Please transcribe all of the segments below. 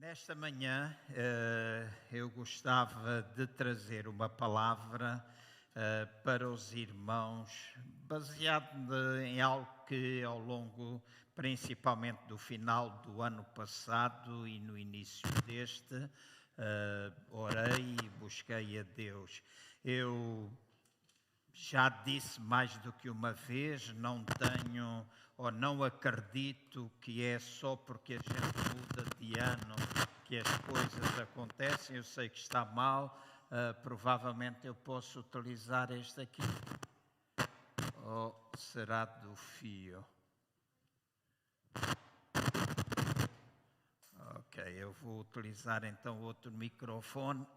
Esta manhã eu gostava de trazer uma palavra para os irmãos, baseado em algo que ao longo, principalmente do final do ano passado e no início deste, orei e busquei a Deus. Eu já disse mais do que uma vez, não tenho ou não acredito que é só porque a gente muda de ano que as coisas acontecem. Eu sei que está mal, provavelmente eu posso utilizar este aqui. Ou será do fio? Ok, eu vou utilizar então outro microfone.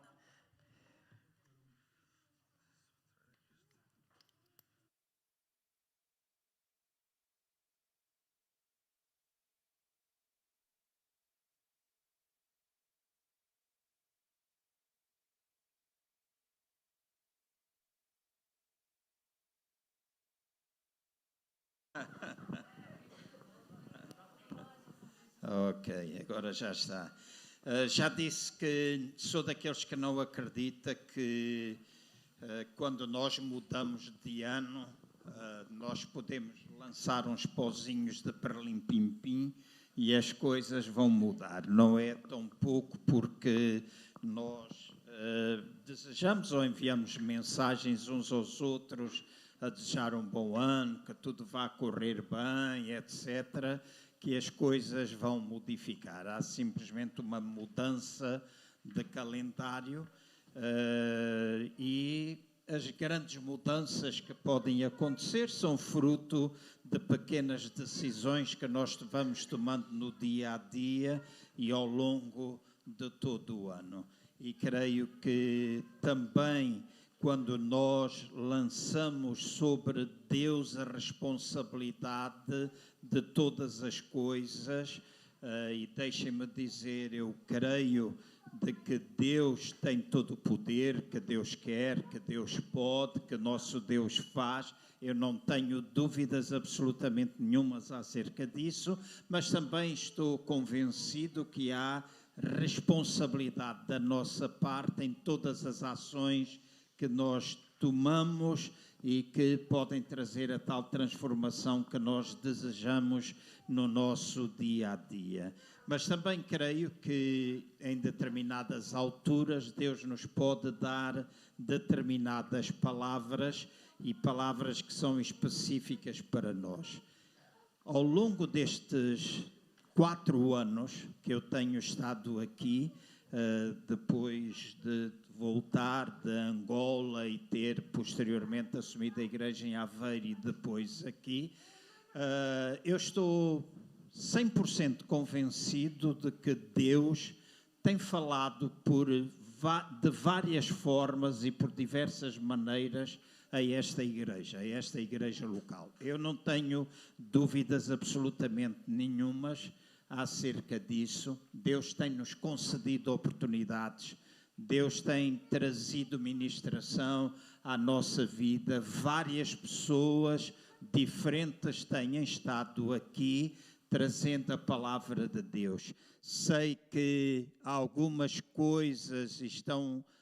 Ok, agora já está. Já disse que sou daqueles que não acredita que quando nós mudamos de ano, nós podemos lançar uns pozinhos de perlim-pim-pim e as coisas vão mudar. Não é tão pouco porque nós desejamos ou enviamos mensagens uns aos outros a desejar um bom ano, que tudo vá correr bem, etc., que as coisas vão modificar. Há simplesmente uma mudança de calendário e as grandes mudanças que podem acontecer são fruto de pequenas decisões que nós vamos tomando no dia a dia e ao longo de todo o ano. E creio que também quando nós lançamos sobre Deus a responsabilidade de todas as coisas, e deixem-me dizer, eu creio de que Deus tem todo o poder, que Deus quer, que Deus pode, que nosso Deus faz. Eu não tenho dúvidas absolutamente nenhumas acerca disso, mas também estou convencido que há responsabilidade da nossa parte em todas as ações que nós tomamos e que podem trazer a tal transformação que nós desejamos no nosso dia a dia. Mas também creio que em determinadas alturas Deus nos pode dar determinadas palavras e palavras que são específicas para nós. Ao longo destes 4 anos que eu tenho estado aqui, depois de voltar de Angola e ter posteriormente assumido a igreja em Aveiro e depois aqui, eu estou 100% convencido de que Deus tem falado de várias formas e por diversas maneiras a esta igreja local. Eu não tenho dúvidas absolutamente nenhumas acerca disso. Deus tem nos concedido oportunidades, Deus tem trazido ministração à nossa vida, várias pessoas diferentes têm estado aqui trazendo a palavra de Deus. Sei que algumas coisas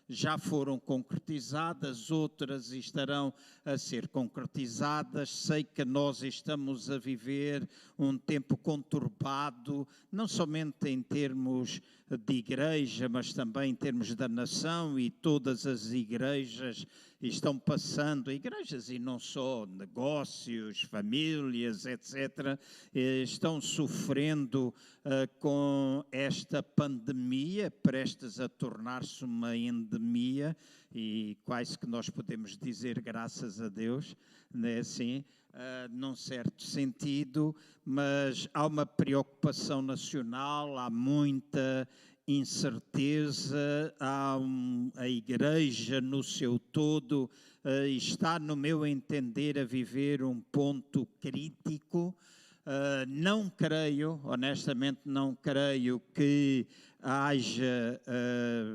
já foram concretizadas, outras estarão a ser concretizadas. Sei que nós estamos a viver um tempo conturbado, não somente em termos de igreja, mas também em termos da nação, e todas as igrejas estão passando, igrejas e não só, negócios, famílias, etc., estão sofrendo com esta pandemia, prestes a tornar-se uma endemia, e quase que nós podemos dizer graças a Deus, né? Assim, num certo sentido, mas há uma preocupação nacional, há muita incerteza, a igreja no seu todo está, no meu entender, a viver um ponto crítico. Não creio, honestamente não creio que haja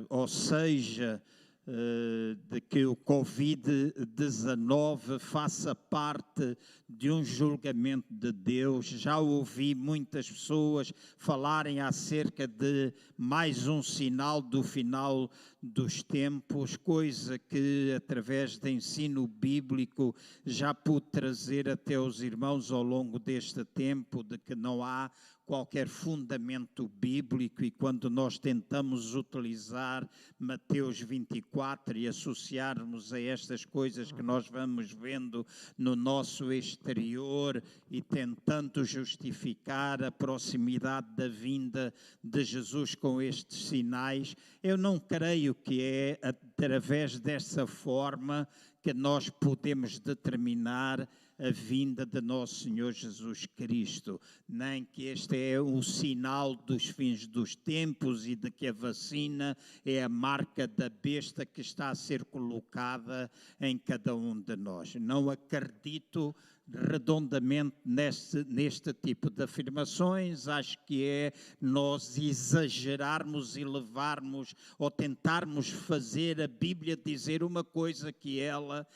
ou seja de que o Covid-19 faça parte de um julgamento de Deus. Já ouvi muitas pessoas falarem acerca de mais um sinal do final dos tempos, coisa que através de ensino bíblico já pude trazer até os irmãos ao longo deste tempo, de que não há qualquer fundamento bíblico, e quando nós tentamos utilizar Mateus 24 e associarmos a estas coisas que nós vamos vendo no nosso exterior e tentando justificar a proximidade da vinda de Jesus com estes sinais, eu não creio que é através dessa forma que nós podemos determinar a vinda de nosso Senhor Jesus Cristo, nem que este é o sinal dos fins dos tempos e de que a vacina é a marca da besta que está a ser colocada em cada um de nós. Não acredito redondamente neste tipo de afirmações. Acho que é nós exagerarmos e levarmos ou tentarmos fazer a Bíblia dizer uma coisa que ela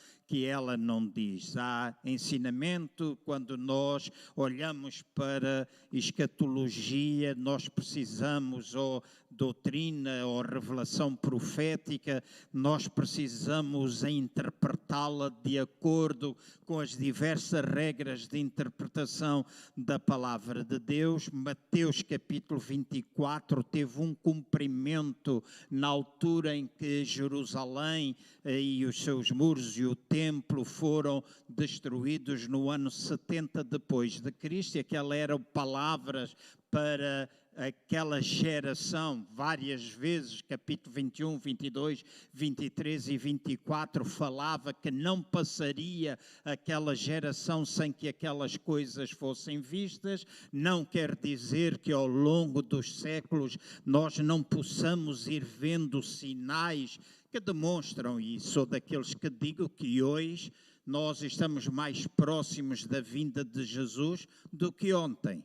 não diz. Há ensinamento, quando nós olhamos para escatologia, nós precisamos, ou doutrina, ou revelação profética, nós precisamos interpretá-la de acordo com as diversas regras de interpretação da palavra de Deus. Mateus capítulo 24 teve um cumprimento na altura em que Jerusalém e os seus muros e o templo foram destruídos no ano 70 depois de Cristo, e aquelas eram palavras para aquela geração. Várias vezes, capítulo 21, 22, 23 e 24, falava que não passaria aquela geração sem que aquelas coisas fossem vistas. Não quer dizer que ao longo dos séculos nós não possamos ir vendo sinais que demonstram isso. Sou daqueles que digo que hoje nós estamos mais próximos da vinda de Jesus do que ontem.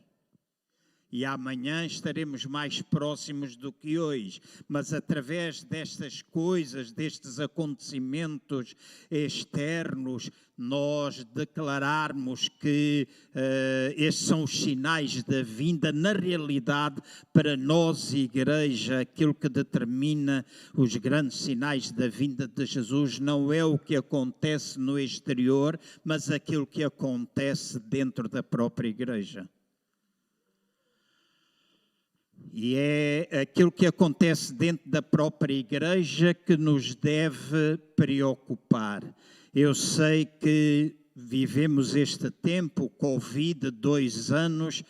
E amanhã estaremos mais próximos do que hoje. Mas através destas coisas, destes acontecimentos externos, nós declararmos que estes são os sinais da vinda, na realidade, para nós, igreja, aquilo que determina os grandes sinais da vinda de Jesus não é o que acontece no exterior, mas aquilo que acontece dentro da própria igreja. E é aquilo que acontece dentro da própria igreja que nos deve preocupar. Eu sei que vivemos este tempo, Covid, 2 anos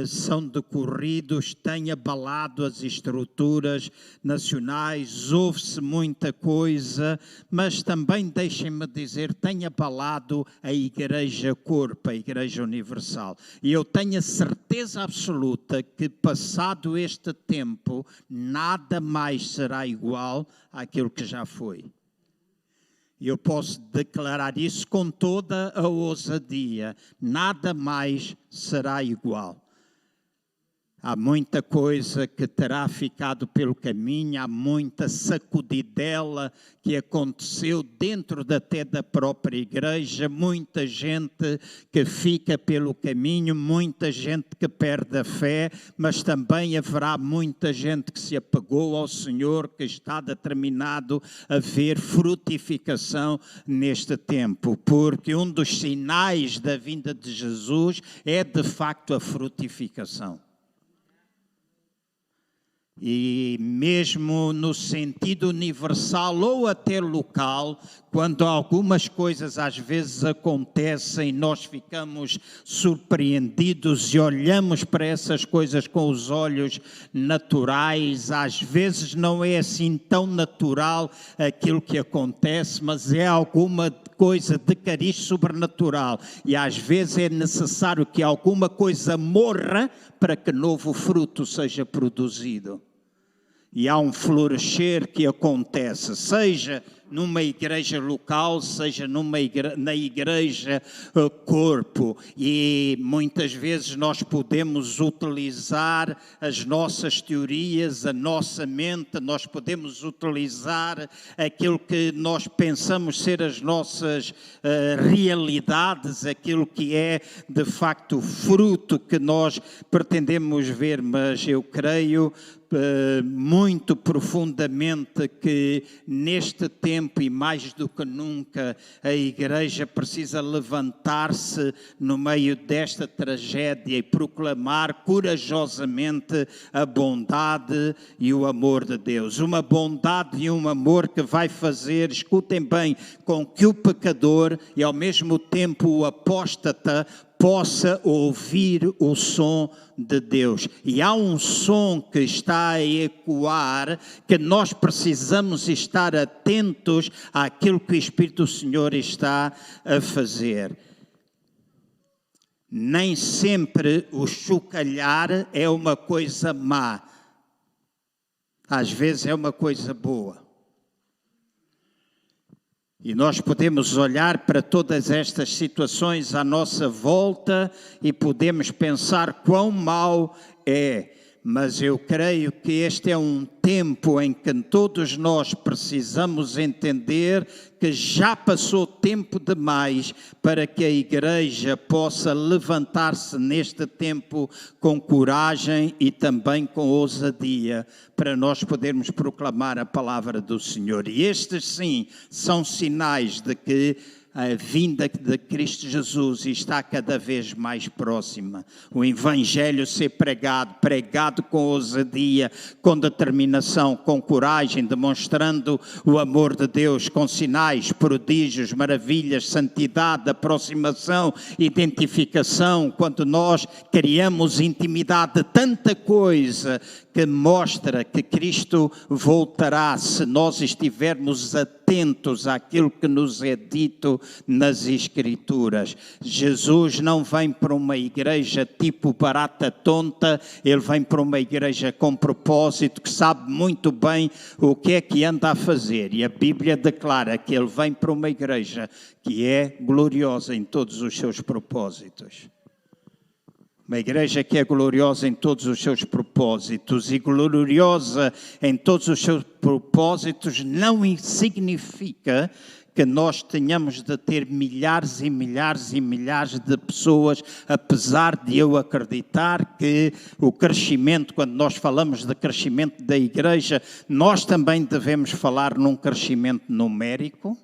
são decorridos, tem abalado as estruturas nacionais, houve-se muita coisa, mas também, deixem-me dizer, tem abalado a Igreja Corpo, a Igreja Universal. E eu tenho a certeza absoluta que, passado este tempo, nada mais será igual àquilo que já foi. Eu posso declarar isso com toda a ousadia. Nada mais será igual. Há muita coisa que terá ficado pelo caminho, há muita sacudidela que aconteceu dentro até da própria igreja, muita gente que fica pelo caminho, muita gente que perde a fé, mas também haverá muita gente que se apegou ao Senhor, que está determinado a ver frutificação neste tempo, porque um dos sinais da vinda de Jesus é de facto a frutificação. E mesmo no sentido universal ou até local, quando algumas coisas às vezes acontecem, nós ficamos surpreendidos e olhamos para essas coisas com os olhos naturais. Às vezes não é assim tão natural aquilo que acontece, mas é alguma coisa de cariz sobrenatural. E às vezes é necessário que alguma coisa morra para que novo fruto seja produzido. E há um florescer que acontece, seja numa igreja local, seja na igreja corpo. E muitas vezes nós podemos utilizar as nossas teorias, a nossa mente, nós podemos utilizar aquilo que nós pensamos ser as nossas realidades, aquilo que é de facto o fruto que nós pretendemos ver, mas eu creio muito profundamente que neste tempo e mais do que nunca a igreja precisa levantar-se no meio desta tragédia e proclamar corajosamente a bondade e o amor de Deus. Uma bondade e um amor que vai fazer, escutem bem, com que o pecador e ao mesmo tempo o apóstata possa ouvir o som de Deus. E há um som que está a ecoar, que nós precisamos estar atentos àquilo que o Espírito do Senhor está a fazer. Nem sempre o chocalhar é uma coisa má. Às vezes é uma coisa boa. E nós podemos olhar para todas estas situações à nossa volta e podemos pensar quão mau é. Mas eu creio que este é um tempo em que todos nós precisamos entender que já passou tempo demais para que a igreja possa levantar-se neste tempo com coragem e também com ousadia, para nós podermos proclamar a palavra do Senhor. E estes sim são sinais de que a vinda de Cristo Jesus está cada vez mais próxima. O Evangelho ser pregado com ousadia, com determinação, com coragem, demonstrando o amor de Deus, com sinais, prodígios, maravilhas, santidade, aproximação, identificação. Quando nós criamos intimidade, tanta coisa que mostra que Cristo voltará se nós estivermos atentos àquilo que nos é dito nas Escrituras. Jesus não vem para uma igreja tipo barata tonta, ele vem para uma igreja com propósito, que sabe muito bem o que é que anda a fazer. E a Bíblia declara que ele vem para uma igreja que é gloriosa em todos os seus propósitos. Uma igreja que é gloriosa em todos os seus propósitos, e gloriosa em todos os seus propósitos não significa que nós tenhamos de ter milhares e milhares e milhares de pessoas, apesar de eu acreditar que o crescimento, quando nós falamos de crescimento da igreja, nós também devemos falar num crescimento numérico.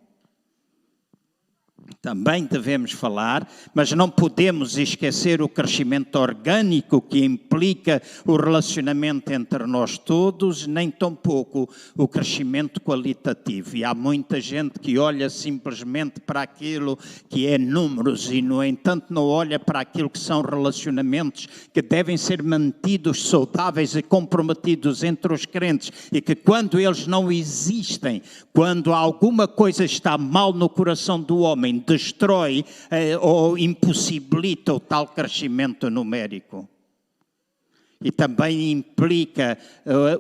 Também devemos falar, mas não podemos esquecer o crescimento orgânico que implica o relacionamento entre nós todos, nem tampouco o crescimento qualitativo. E há muita gente que olha simplesmente para aquilo que é números e, no entanto, não olha para aquilo que são relacionamentos que devem ser mantidos saudáveis e comprometidos entre os crentes, e que quando eles não existem, quando alguma coisa está mal no coração do homem, destrói ou impossibilita o tal crescimento numérico. E também implica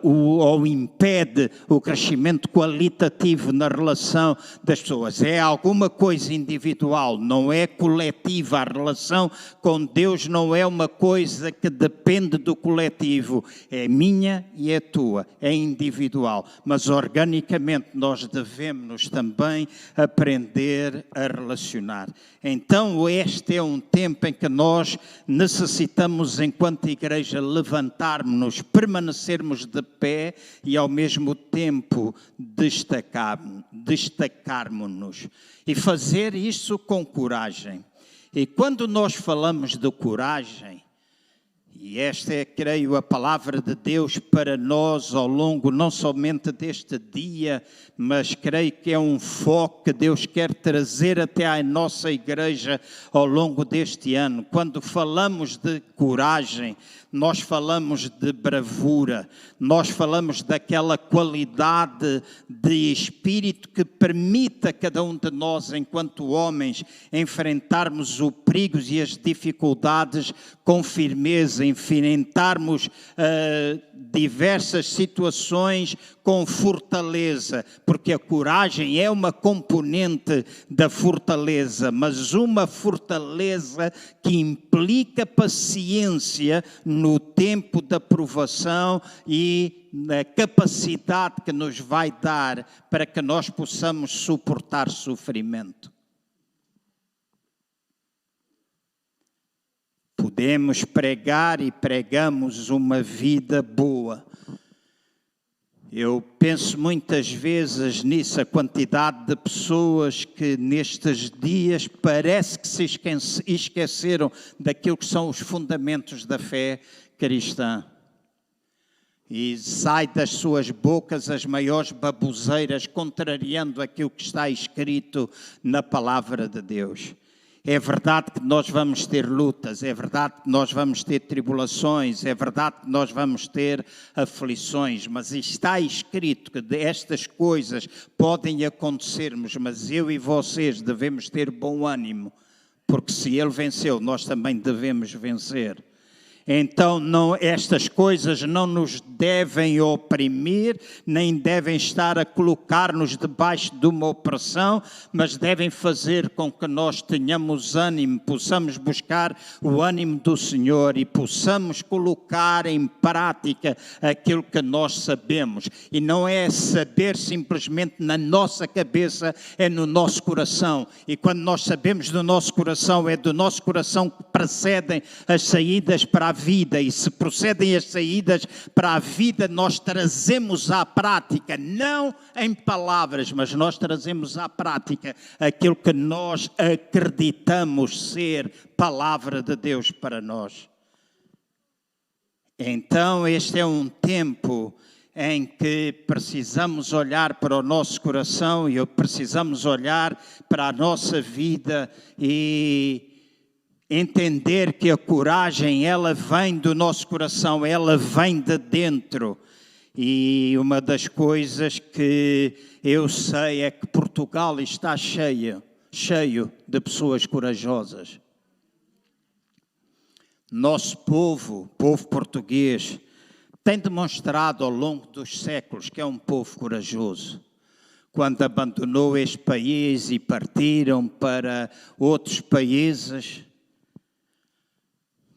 ou impede o crescimento qualitativo na relação das pessoas. É alguma coisa individual, não é coletiva. A relação com Deus não é uma coisa que depende do coletivo. É minha e é tua, é individual. Mas organicamente nós devemos também aprender a relacionar. Então este é um tempo em que nós necessitamos, enquanto igreja, levantarmos-nos, permanecermos de pé e ao mesmo tempo destacarmos-nos e fazer isso com coragem. E quando nós falamos de coragem, e esta é, creio, a palavra de Deus para nós ao longo não somente deste dia, mas creio que é um foco que Deus quer trazer até à nossa igreja ao longo deste ano. Quando falamos de coragem, nós falamos de bravura, nós falamos daquela qualidade de espírito que permite a cada um de nós, enquanto homens, enfrentarmos os perigos e as dificuldades com firmeza, enfrentarmos diversas situações com fortaleza, porque a coragem é uma componente da fortaleza, mas uma fortaleza que implica paciência no tempo da provação e na capacidade que nos vai dar para que nós possamos suportar sofrimento. Podemos pregar e pregamos uma vida boa. Eu penso muitas vezes nisso, a quantidade de pessoas que nestes dias parece que se esqueceram daquilo que são os fundamentos da fé cristã. E sai das suas bocas as maiores baboseiras, contrariando aquilo que está escrito na palavra de Deus. É verdade que nós vamos ter lutas, é verdade que nós vamos ter tribulações, é verdade que nós vamos ter aflições, mas está escrito que estas coisas podem acontecermos, mas eu e vocês devemos ter bom ânimo, porque se Ele venceu, nós também devemos vencer. Então, estas coisas não nos devem oprimir, nem devem estar a colocar-nos debaixo de uma opressão, mas devem fazer com que nós tenhamos ânimo, possamos buscar o ânimo do Senhor e possamos colocar em prática aquilo que nós sabemos. E não é saber simplesmente na nossa cabeça, é no nosso coração. E quando nós sabemos do nosso coração, é do nosso coração que precedem as saídas para a vida, e se procedem as saídas para a vida, nós trazemos à prática, não em palavras, mas nós trazemos à prática aquilo que nós acreditamos ser palavra de Deus para nós. Então este é um tempo em que precisamos olhar para o nosso coração e precisamos olhar para a nossa vida e entender que a coragem, ela vem do nosso coração, ela vem de dentro. E uma das coisas que eu sei é que Portugal está cheio de pessoas corajosas. Nosso povo português, tem demonstrado ao longo dos séculos que é um povo corajoso. Quando abandonou este país e partiram para outros países,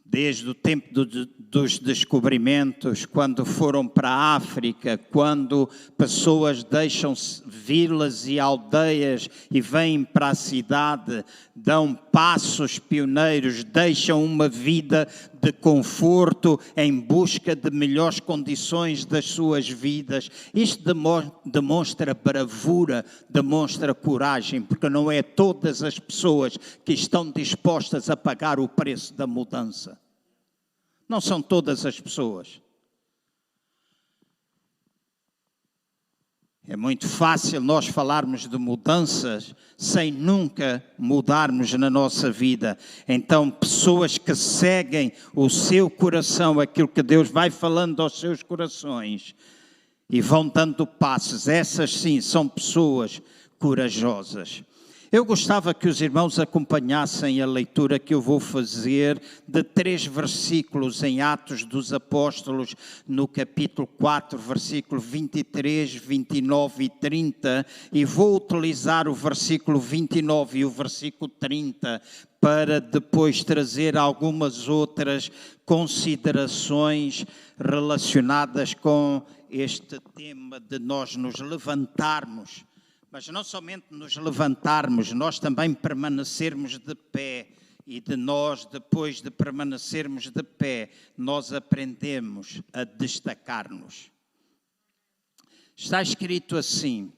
desde o tempo dos descobrimentos, quando foram para a África, quando pessoas deixam vilas e aldeias e vêm para a cidade, dão passos pioneiros, deixam uma vida de conforto em busca de melhores condições das suas vidas. Isto demonstra bravura, demonstra coragem, porque não é todas as pessoas que estão dispostas a pagar o preço da mudança. Não são todas as pessoas. É muito fácil nós falarmos de mudanças sem nunca mudarmos na nossa vida. Então, pessoas que seguem o seu coração, aquilo que Deus vai falando aos seus corações e vão dando passos, essas sim são pessoas corajosas. Eu gostava que os irmãos acompanhassem a leitura que eu vou fazer de 3 versículos em Atos dos Apóstolos, no capítulo 4, versículo 23, 29 e 30, e vou utilizar o versículo 29 e o versículo 30 para depois trazer algumas outras considerações relacionadas com este tema de nós nos levantarmos. Mas não somente nos levantarmos, nós também permanecermos de pé. E de nós, depois de permanecermos de pé, nós aprendemos a destacar-nos. Está escrito assim: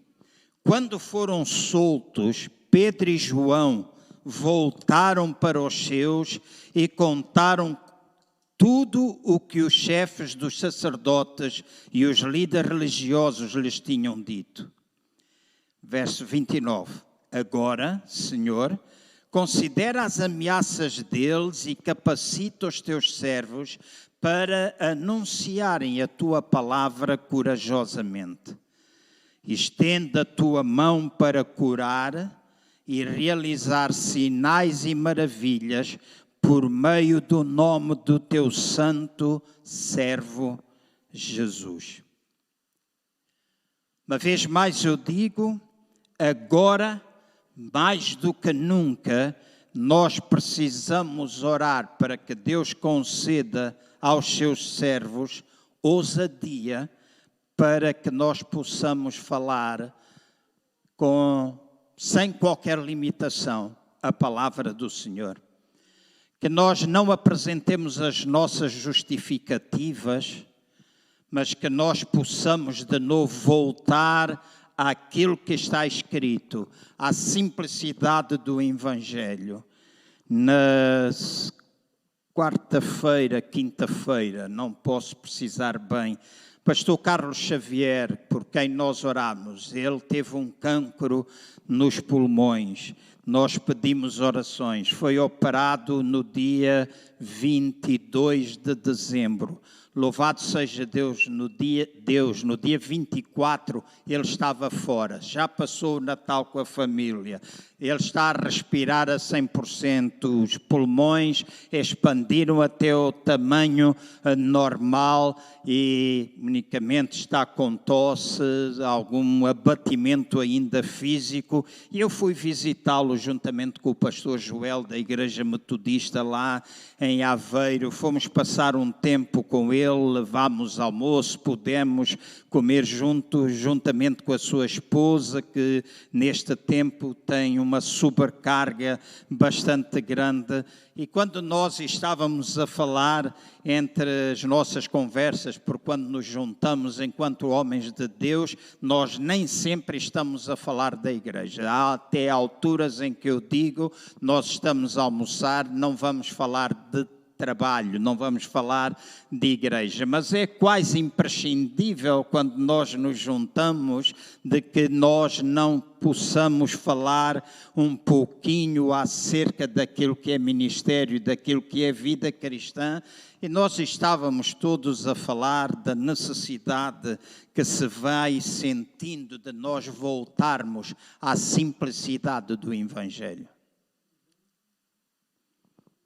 quando foram soltos, Pedro e João voltaram para os seus e contaram tudo o que os chefes dos sacerdotes e os líderes religiosos lhes tinham dito. Verso 29. Agora, Senhor, considera as ameaças deles e capacita os teus servos para anunciarem a tua palavra corajosamente. Estende a tua mão para curar e realizar sinais e maravilhas por meio do nome do teu santo servo Jesus. Uma vez mais eu digo, agora, mais do que nunca, nós precisamos orar para que Deus conceda aos seus servos ousadia para que nós possamos falar sem qualquer limitação a palavra do Senhor. Que nós não apresentemos as nossas justificativas, mas que nós possamos de novo voltar àquilo que está escrito, à simplicidade do Evangelho. Na quarta-feira, quinta-feira, não posso precisar bem, Pastor Carlos Xavier, por quem nós oramos, ele teve um cancro nos pulmões. Nós pedimos orações. Foi operado no dia 22 de dezembro. Louvado seja Deus, no dia 24 ele estava fora. Já passou o Natal com a família. Ele está a respirar a 100%. Os pulmões expandiram até o tamanho normal e unicamente está com tosse, algum abatimento ainda físico. E eu fui visitá-lo juntamente com o pastor Joel da Igreja Metodista lá em Aveiro. Fomos passar um tempo com ele, levámos almoço, pudemos comer juntamente com a sua esposa, que neste tempo tem uma sobrecarga bastante grande. E quando nós estávamos a falar entre as nossas conversas, por quando nos juntamos enquanto homens de Deus, nós nem sempre estamos a falar da igreja. Há até alturas em que eu digo, nós estamos a almoçar, não vamos falar de trabalho, não vamos falar de igreja, mas é quase imprescindível quando nós nos juntamos de que nós não possamos falar um pouquinho acerca daquilo que é ministério, daquilo que é vida cristã. E nós estávamos todos a falar da necessidade que se vai sentindo de nós voltarmos à simplicidade do Evangelho.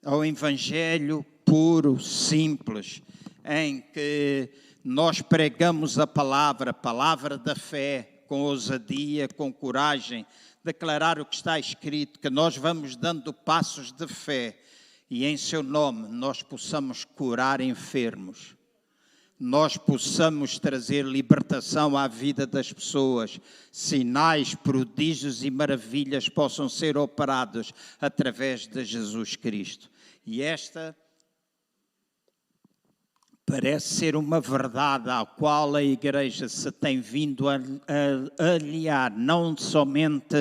Ao Evangelho puro, simples, em que nós pregamos a palavra da fé, com ousadia, com coragem, declarar o que está escrito, que nós vamos dando passos de fé e em seu nome nós possamos curar enfermos, nós possamos trazer libertação à vida das pessoas, sinais, prodígios e maravilhas possam ser operados através de Jesus Cristo. E esta parece ser uma verdade à qual a Igreja se tem vindo a aliar, não somente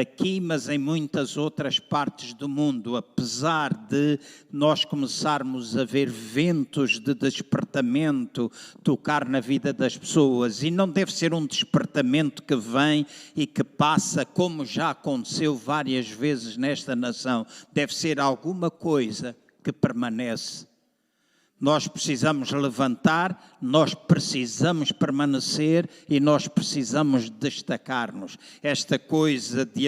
aqui, mas em muitas outras partes do mundo, apesar de nós começarmos a ver ventos de despertamento tocar na vida das pessoas, e não deve ser um despertamento que vem e que passa, como já aconteceu várias vezes nesta nação, deve ser alguma coisa que permanece. Nós precisamos levantar, nós precisamos permanecer e nós precisamos destacar-nos. Esta coisa de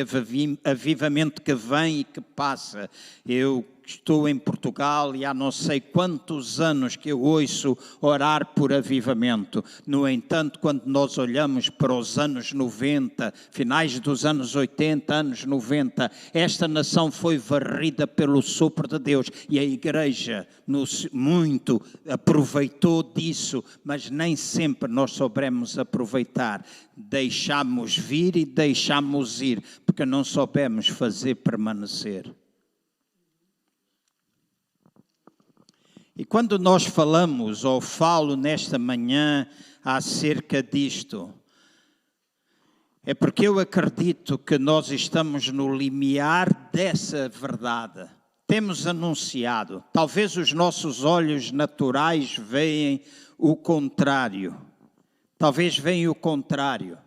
avivamento que vem e que passa. Eu estou em Portugal e há não sei quantos anos que eu ouço orar por avivamento. No entanto, quando nós olhamos para os anos 90, finais dos anos 80, anos 90, esta nação foi varrida pelo sopro de Deus e a Igreja muito aproveitou disso, mas nem sempre nós soubemos aproveitar. Deixamos vir e deixamos ir, porque não soubemos fazer permanecer. E quando nós falamos, ou falo nesta manhã acerca disto, é porque eu acredito que nós estamos no limiar dessa verdade. Temos anunciado, talvez os nossos olhos naturais veem o contrário. Talvez veem o contrário.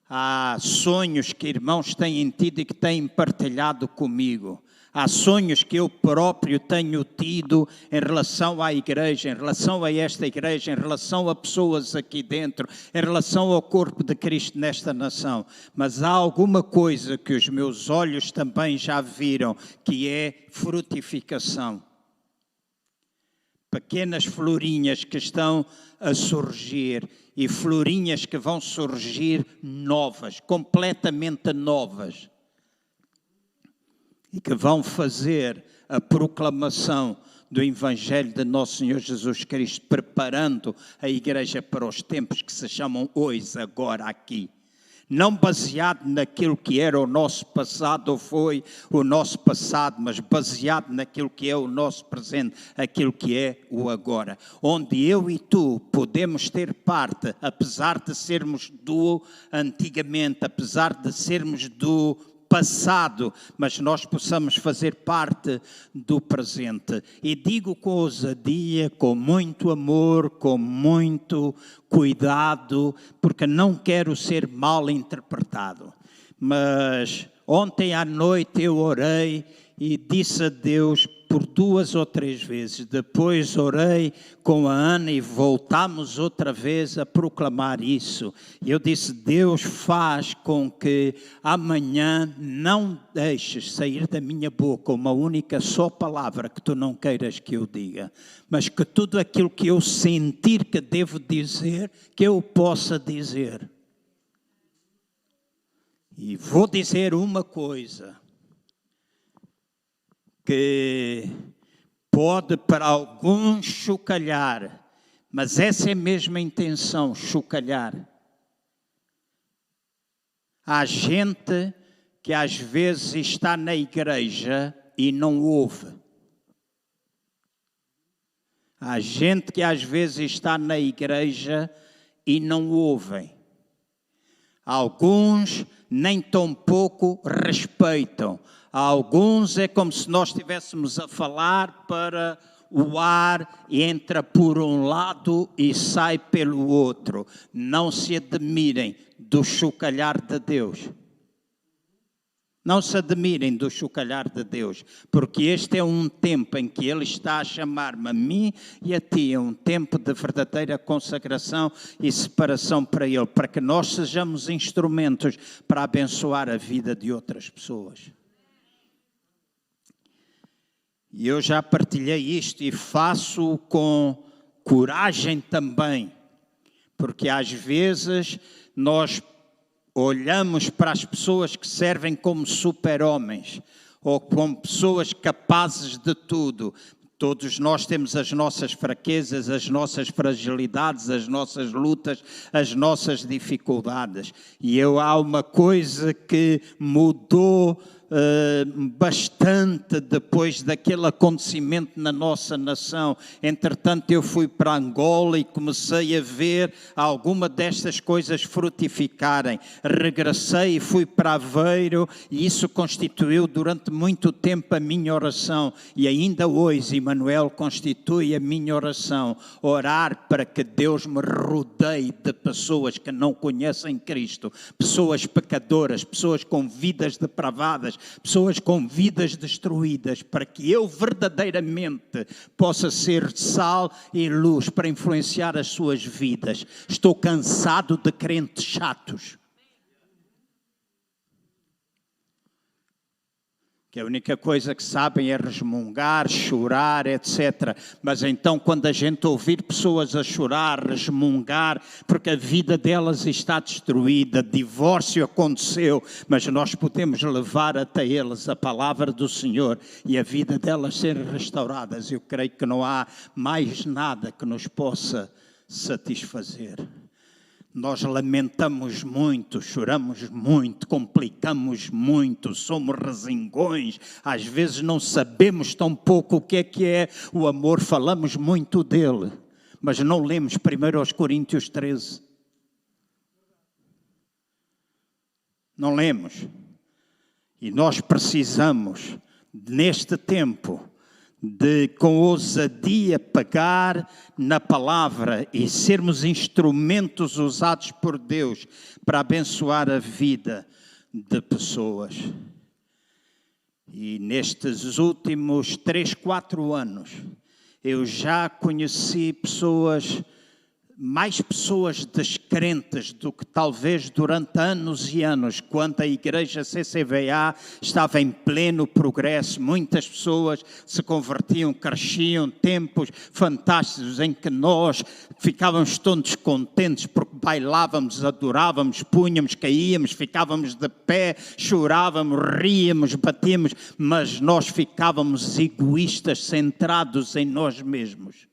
Há sonhos que irmãos têm tido e que têm partilhado comigo. Há sonhos que eu próprio tenho tido em relação à igreja, em relação a esta igreja, em relação a pessoas aqui dentro, em relação ao corpo de Cristo nesta nação. Mas há alguma coisa que os meus olhos também já viram, que é frutificação. Pequenas florinhas que estão a surgir e florinhas que vão surgir novas, completamente novas. E que vão fazer a proclamação do Evangelho de Nosso Senhor Jesus Cristo, preparando a igreja para os tempos que se chamam hoje, agora, aqui. Não baseado naquilo que era o nosso passado ou foi o nosso passado, mas baseado naquilo que é o nosso presente, aquilo que é o agora. Onde eu e tu podemos ter parte, apesar de sermos do antigamente, apesar de sermos do passado, mas nós possamos fazer parte do presente. E digo com ousadia, com muito amor, com muito cuidado, porque não quero ser mal interpretado. Mas ontem à noite eu orei e disse a Deus por 2 ou 3 vezes. Depois orei com a Ana e voltámos outra vez a proclamar isso. E eu disse, Deus, faz com que amanhã não deixes sair da minha boca uma única só palavra que tu não queiras que eu diga, mas que tudo aquilo que eu sentir que devo dizer, que eu possa dizer. E vou dizer uma coisa que pode para alguns chocalhar, mas essa é mesmo a intenção, chocalhar. Há gente que às vezes está na igreja e não ouve. Há gente que às vezes está na igreja e não ouvem. Alguns nem tão pouco respeitam. Alguns é como se nós estivéssemos a falar para o ar, entra por um lado e sai pelo outro. Não se admirem do chocalhar de Deus. Não se admirem do chocalhar de Deus, porque este é um tempo em que Ele está a chamar-me a mim e a ti, é um tempo de verdadeira consagração e separação para Ele, para que nós sejamos instrumentos para abençoar a vida de outras pessoas. E eu já partilhei isto e faço com coragem também, porque às vezes nós olhamos para as pessoas que servem como super-homens ou como pessoas capazes de tudo. Todos nós temos as nossas fraquezas, as nossas fragilidades, as nossas lutas, as nossas dificuldades. E há uma coisa que mudou bastante depois daquele acontecimento na nossa nação. Entretanto, eu fui para Angola e comecei a ver alguma destas coisas frutificarem. Regressei e fui para Aveiro e isso constituiu durante muito tempo a minha oração. E ainda hoje, Emmanuel, constitui a minha oração. Orar para que Deus me rodeie de pessoas que não conhecem Cristo. Pessoas pecadoras, pessoas com vidas depravadas, pessoas com vidas destruídas, para que eu verdadeiramente possa ser sal e luz para influenciar as suas vidas. Estou cansado de crentes chatos. Que a única coisa que sabem é resmungar, chorar, etc. Mas então quando a gente ouvir pessoas a chorar, resmungar, porque a vida delas está destruída, divórcio aconteceu, mas nós podemos levar até eles a palavra do Senhor e a vida delas ser restauradas. Eu creio que não há mais nada que nos possa satisfazer. Nós lamentamos muito, choramos muito, complicamos muito, somos resingões, às vezes não sabemos tão pouco o que é o amor, falamos muito dele, mas não lemos 1 Coríntios 13. Não lemos. E nós precisamos, neste tempo, de com ousadia pegar na palavra e sermos instrumentos usados por Deus para abençoar a vida de pessoas. E nestes últimos 3, 4 anos, eu já conheci mais pessoas descrentes do que talvez durante anos e anos, quando a igreja CCVA estava em pleno progresso. Muitas pessoas se convertiam, cresciam, tempos fantásticos em que nós ficávamos todos contentes porque bailávamos, adorávamos, punhamos, caíamos, ficávamos de pé, chorávamos, ríamos, batíamos, mas nós ficávamos egoístas, centrados em nós mesmos.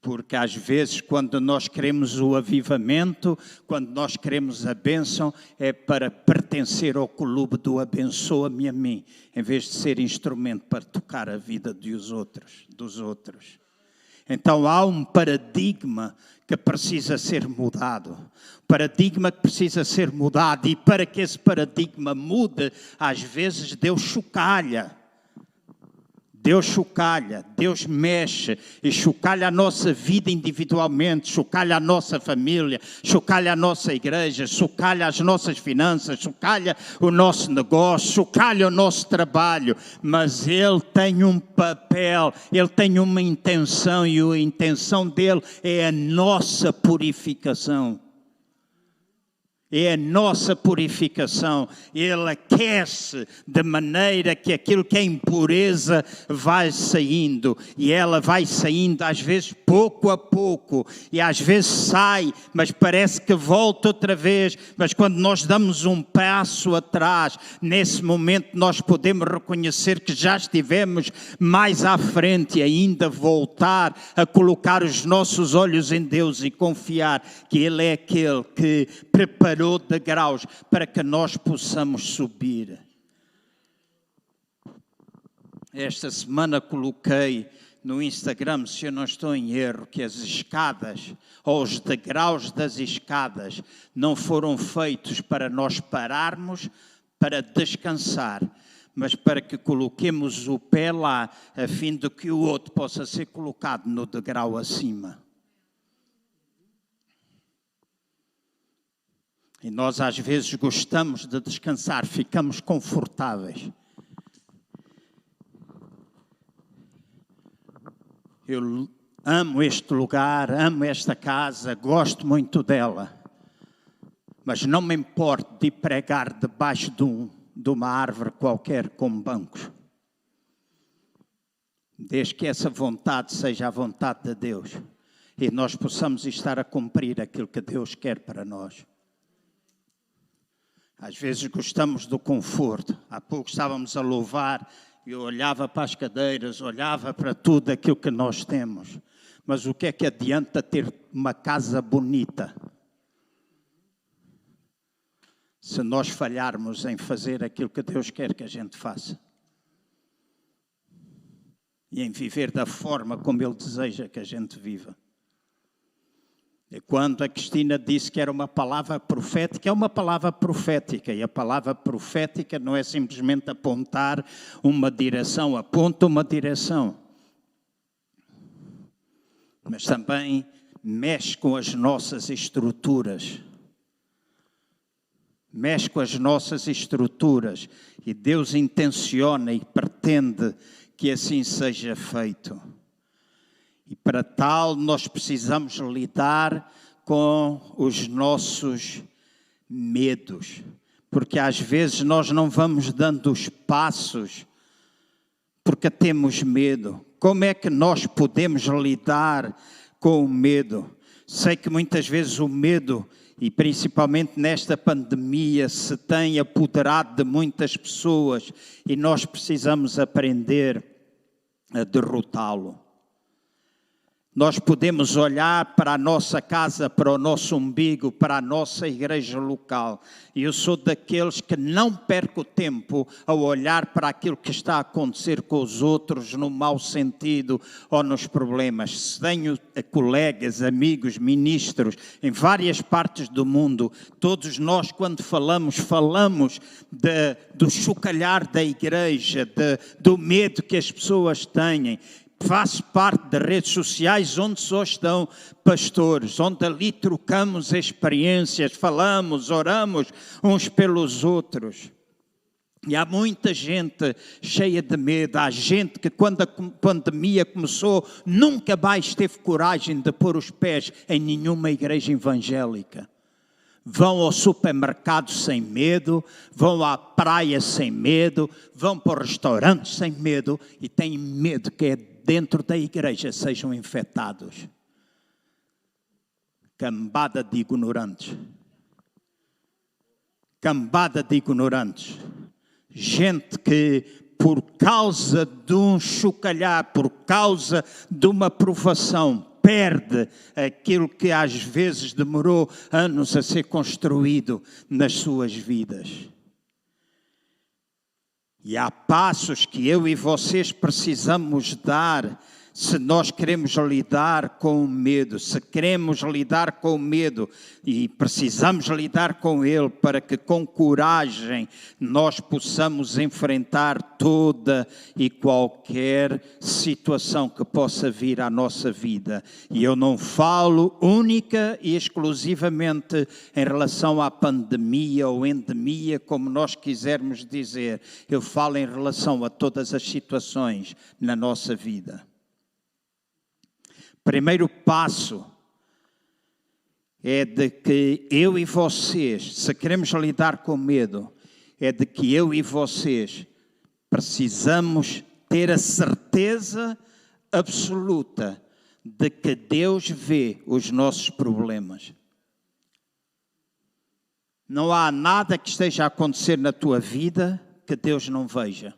Porque às vezes quando nós queremos o avivamento, quando nós queremos a bênção, é para pertencer ao clube do abençoa-me a mim, em vez de ser instrumento para tocar a vida dos outros. Então há um paradigma que precisa ser mudado. Paradigma que precisa ser mudado, e para que esse paradigma mude, às vezes Deus chocalha. Deus mexe e chocalha a nossa vida individualmente, chocalha a nossa família, chocalha a nossa igreja, chocalha as nossas finanças, chocalha o nosso negócio, chocalha o nosso trabalho. Mas Ele tem um papel, Ele tem uma intenção, e a intenção dEle é a nossa purificação. É a nossa purificação. Ele aquece de maneira que aquilo que é impureza vai saindo. E ela vai saindo às vezes pouco a pouco. E às vezes sai, mas parece que volta outra vez. Mas quando nós damos um passo atrás, nesse momento nós podemos reconhecer que já estivemos mais à frente, e ainda voltar a colocar os nossos olhos em Deus e confiar que Ele é aquele que preparou degraus para que nós possamos subir. Esta semana coloquei no Instagram, se eu não estou em erro, que as escadas, ou os degraus das escadas, não foram feitos para nós pararmos, para descansar, mas para que coloquemos o pé lá, a fim de que o outro possa ser colocado no degrau acima. E nós às vezes gostamos de descansar, ficamos confortáveis. Eu amo este lugar, amo esta casa, gosto muito dela. Mas não me importo de pregar debaixo de uma árvore qualquer com bancos. Desde que essa vontade seja a vontade de Deus. E nós possamos estar a cumprir aquilo que Deus quer para nós. Às vezes gostamos do conforto. Há pouco estávamos a louvar e eu olhava para as cadeiras, olhava para tudo aquilo que nós temos. Mas o que é que adianta ter uma casa bonita se nós falharmos em fazer aquilo que Deus quer que a gente faça? E em viver da forma como Ele deseja que a gente viva. E quando a Cristina disse que era uma palavra profética, é uma palavra profética. E a palavra profética não é simplesmente apontar uma direção, aponta uma direção. Mas também mexe com as nossas estruturas. Mexe com as nossas estruturas. E Deus intenciona e pretende que assim seja feito. E para tal nós precisamos lidar com os nossos medos. Porque às vezes nós não vamos dando os passos porque temos medo. Como é que nós podemos lidar com o medo? Sei que muitas vezes o medo, e principalmente nesta pandemia, se tem apoderado de muitas pessoas e nós precisamos aprender a derrotá-lo. Nós podemos olhar para a nossa casa, para o nosso umbigo, para a nossa igreja local. E eu sou daqueles que não perco tempo a olhar para aquilo que está a acontecer com os outros no mau sentido ou nos problemas. Se tenho colegas, amigos, ministros em várias partes do mundo, todos nós quando falamos do chocalhar da igreja, do medo que as pessoas têm. Faço parte de redes sociais onde só estão pastores, onde ali trocamos experiências, falamos, oramos uns pelos outros. E há muita gente cheia de medo. Há gente que quando a pandemia começou nunca mais teve coragem de pôr os pés em nenhuma igreja evangélica. Vão ao supermercado sem medo, vão à praia sem medo, vão para o restaurante sem medo e têm medo que dentro da igreja sejam infectados. Cambada de ignorantes. Cambada de ignorantes. Gente que, por causa de um chocalhar, por causa de uma provação, perde aquilo que às vezes demorou anos a ser construído nas suas vidas. E há passos que eu e vocês precisamos dar se nós queremos lidar com o medo, se queremos lidar com o medo e precisamos lidar com ele para que com coragem nós possamos enfrentar toda e qualquer situação que possa vir à nossa vida. E eu não falo única e exclusivamente em relação à pandemia ou endemia, como nós quisermos dizer. Eu falo em relação a todas as situações na nossa vida. Primeiro passo é de que eu e vocês, se queremos lidar com medo, é de que eu e vocês precisamos ter a certeza absoluta de que Deus vê os nossos problemas. Não há nada que esteja a acontecer na tua vida que Deus não veja.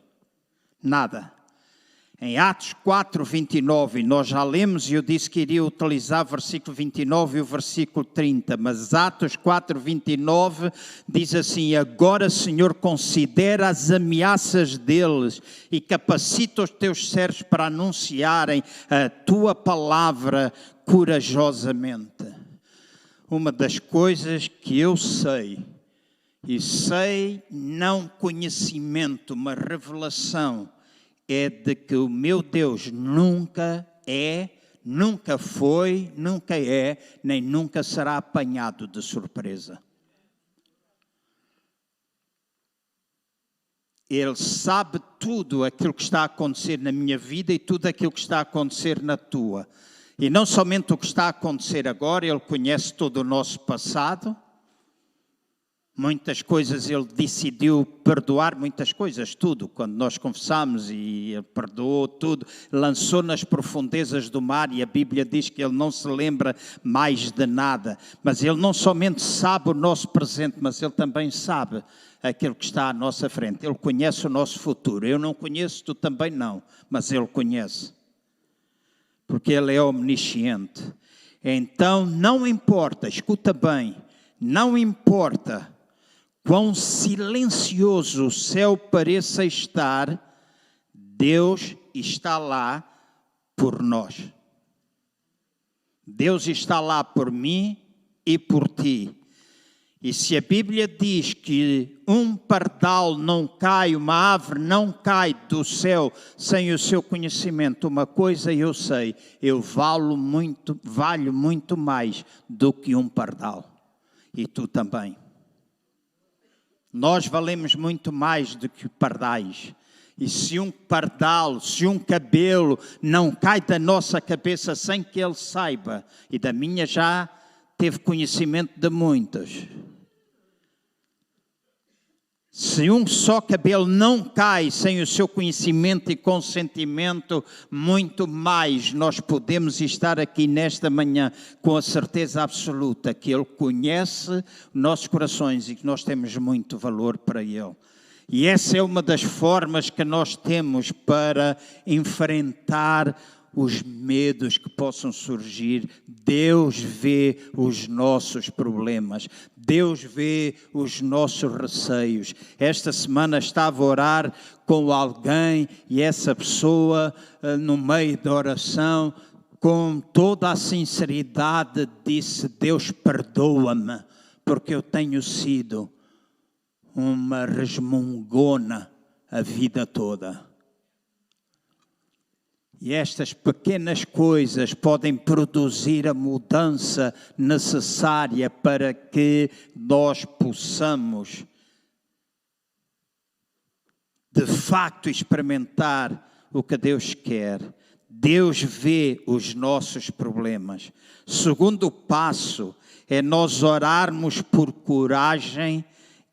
Nada. Em Atos 4, 29, nós já lemos e eu disse que iria utilizar o versículo 29 e o versículo 30, mas Atos 4, 29 diz assim: agora, Senhor, considera as ameaças deles e capacita os teus servos para anunciarem a tua palavra corajosamente. Uma das coisas que eu sei, e sei não conhecimento, mas revelação, é de que o meu Deus nunca é, nunca foi, nunca é, nem nunca será apanhado de surpresa. Ele sabe tudo aquilo que está a acontecer na minha vida e tudo aquilo que está a acontecer na tua. E não somente o que está a acontecer agora, Ele conhece todo o nosso passado. Muitas coisas Ele decidiu perdoar, muitas coisas, tudo. Quando nós confessamos e Ele perdoou tudo, lançou nas profundezas do mar e a Bíblia diz que Ele não se lembra mais de nada. Mas Ele não somente sabe o nosso presente, mas Ele também sabe aquilo que está à nossa frente. Ele conhece o nosso futuro. Eu não conheço, tu também não, mas Ele conhece. Porque Ele é omnisciente. Então, não importa, escuta bem, não importa quão silencioso o céu pareça estar, Deus está lá por nós. Deus está lá por mim e por ti. E se a Bíblia diz que um pardal não cai, uma árvore não cai do céu sem o seu conhecimento, uma coisa eu sei, eu valho muito mais do que um pardal. E tu também. Nós valemos muito mais do que pardais. E se um pardal, se um cabelo não cai da nossa cabeça sem que ele saiba, e da minha já teve conhecimento de muitos. Se um só cabelo não cai sem o seu conhecimento e consentimento, muito mais nós podemos estar aqui nesta manhã com a certeza absoluta que Ele conhece nossos corações e que nós temos muito valor para Ele. E essa é uma das formas que nós temos para enfrentar os medos que possam surgir. Deus vê os nossos problemas. Deus vê os nossos receios. Esta semana estava a orar com alguém e essa pessoa, no meio da oração, com toda a sinceridade, disse: Deus perdoa-me, porque eu tenho sido uma resmungona a vida toda. E estas pequenas coisas podem produzir a mudança necessária para que nós possamos, de facto, experimentar o que Deus quer. Deus vê os nossos problemas. Segundo passo é nós orarmos por coragem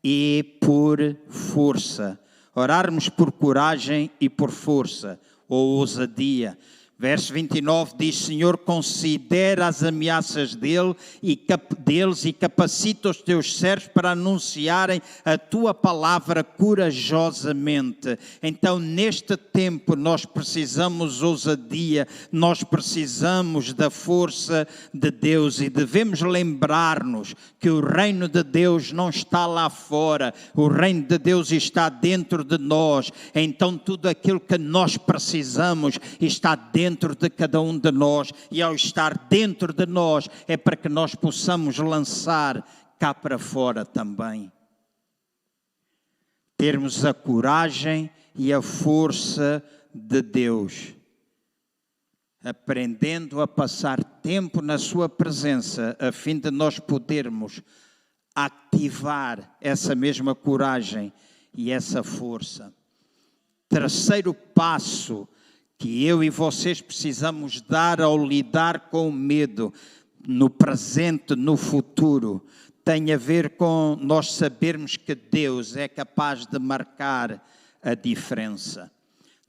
e por força. Orarmos por coragem e por força, ou ousadia. Verso 29 diz: Senhor, considera as ameaças deles e capacita os teus servos para anunciarem a tua palavra corajosamente. Então, neste tempo, nós precisamos ousadia, nós precisamos da força de Deus e devemos lembrar-nos que o reino de Deus não está lá fora, o reino de Deus está dentro de nós. Então, tudo aquilo que nós precisamos está dentro de cada um de nós, e ao estar dentro de nós é para que nós possamos lançar cá para fora também. Termos a coragem e a força de Deus, aprendendo a passar tempo na sua presença, a fim de nós podermos ativar essa mesma coragem e essa força. Terceiro passo que eu e vocês precisamos dar ao lidar com o medo, no presente, no futuro, tem a ver com nós sabermos que Deus é capaz de marcar a diferença.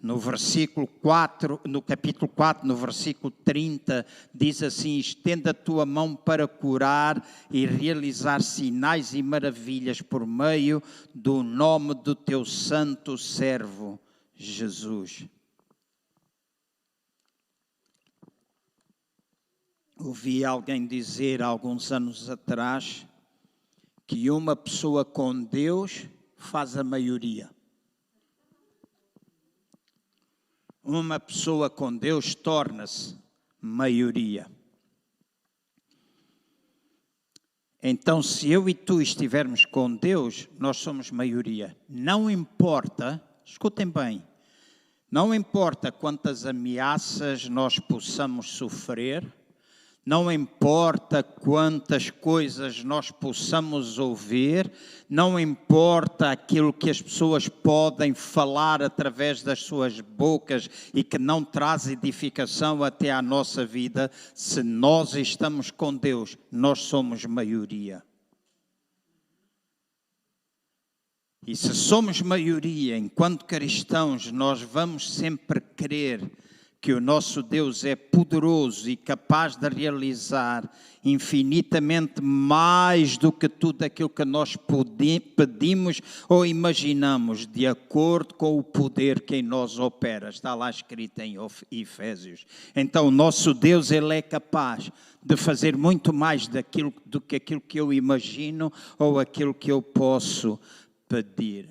No versículo 4, no capítulo 4, no versículo 30, diz assim: estenda a tua mão para curar e realizar sinais e maravilhas por meio do nome do teu santo servo Jesus. Ouvi alguém dizer há alguns anos atrás que uma pessoa com Deus faz a maioria. Uma pessoa com Deus torna-se maioria. Então, se eu e tu estivermos com Deus, nós somos maioria. Não importa, escutem bem, não importa quantas ameaças nós possamos sofrer, não importa quantas coisas nós possamos ouvir, não importa aquilo que as pessoas podem falar através das suas bocas e que não traz edificação até à nossa vida, se nós estamos com Deus, nós somos maioria. E se somos maioria, enquanto cristãos, nós vamos sempre crer que o nosso Deus é poderoso e capaz de realizar infinitamente mais do que tudo aquilo que nós pedimos ou imaginamos, de acordo com o poder que em nós opera. Está lá escrito em Efésios. Então, o nosso Deus, Ele é capaz de fazer muito mais do que aquilo que eu imagino ou aquilo que eu posso pedir.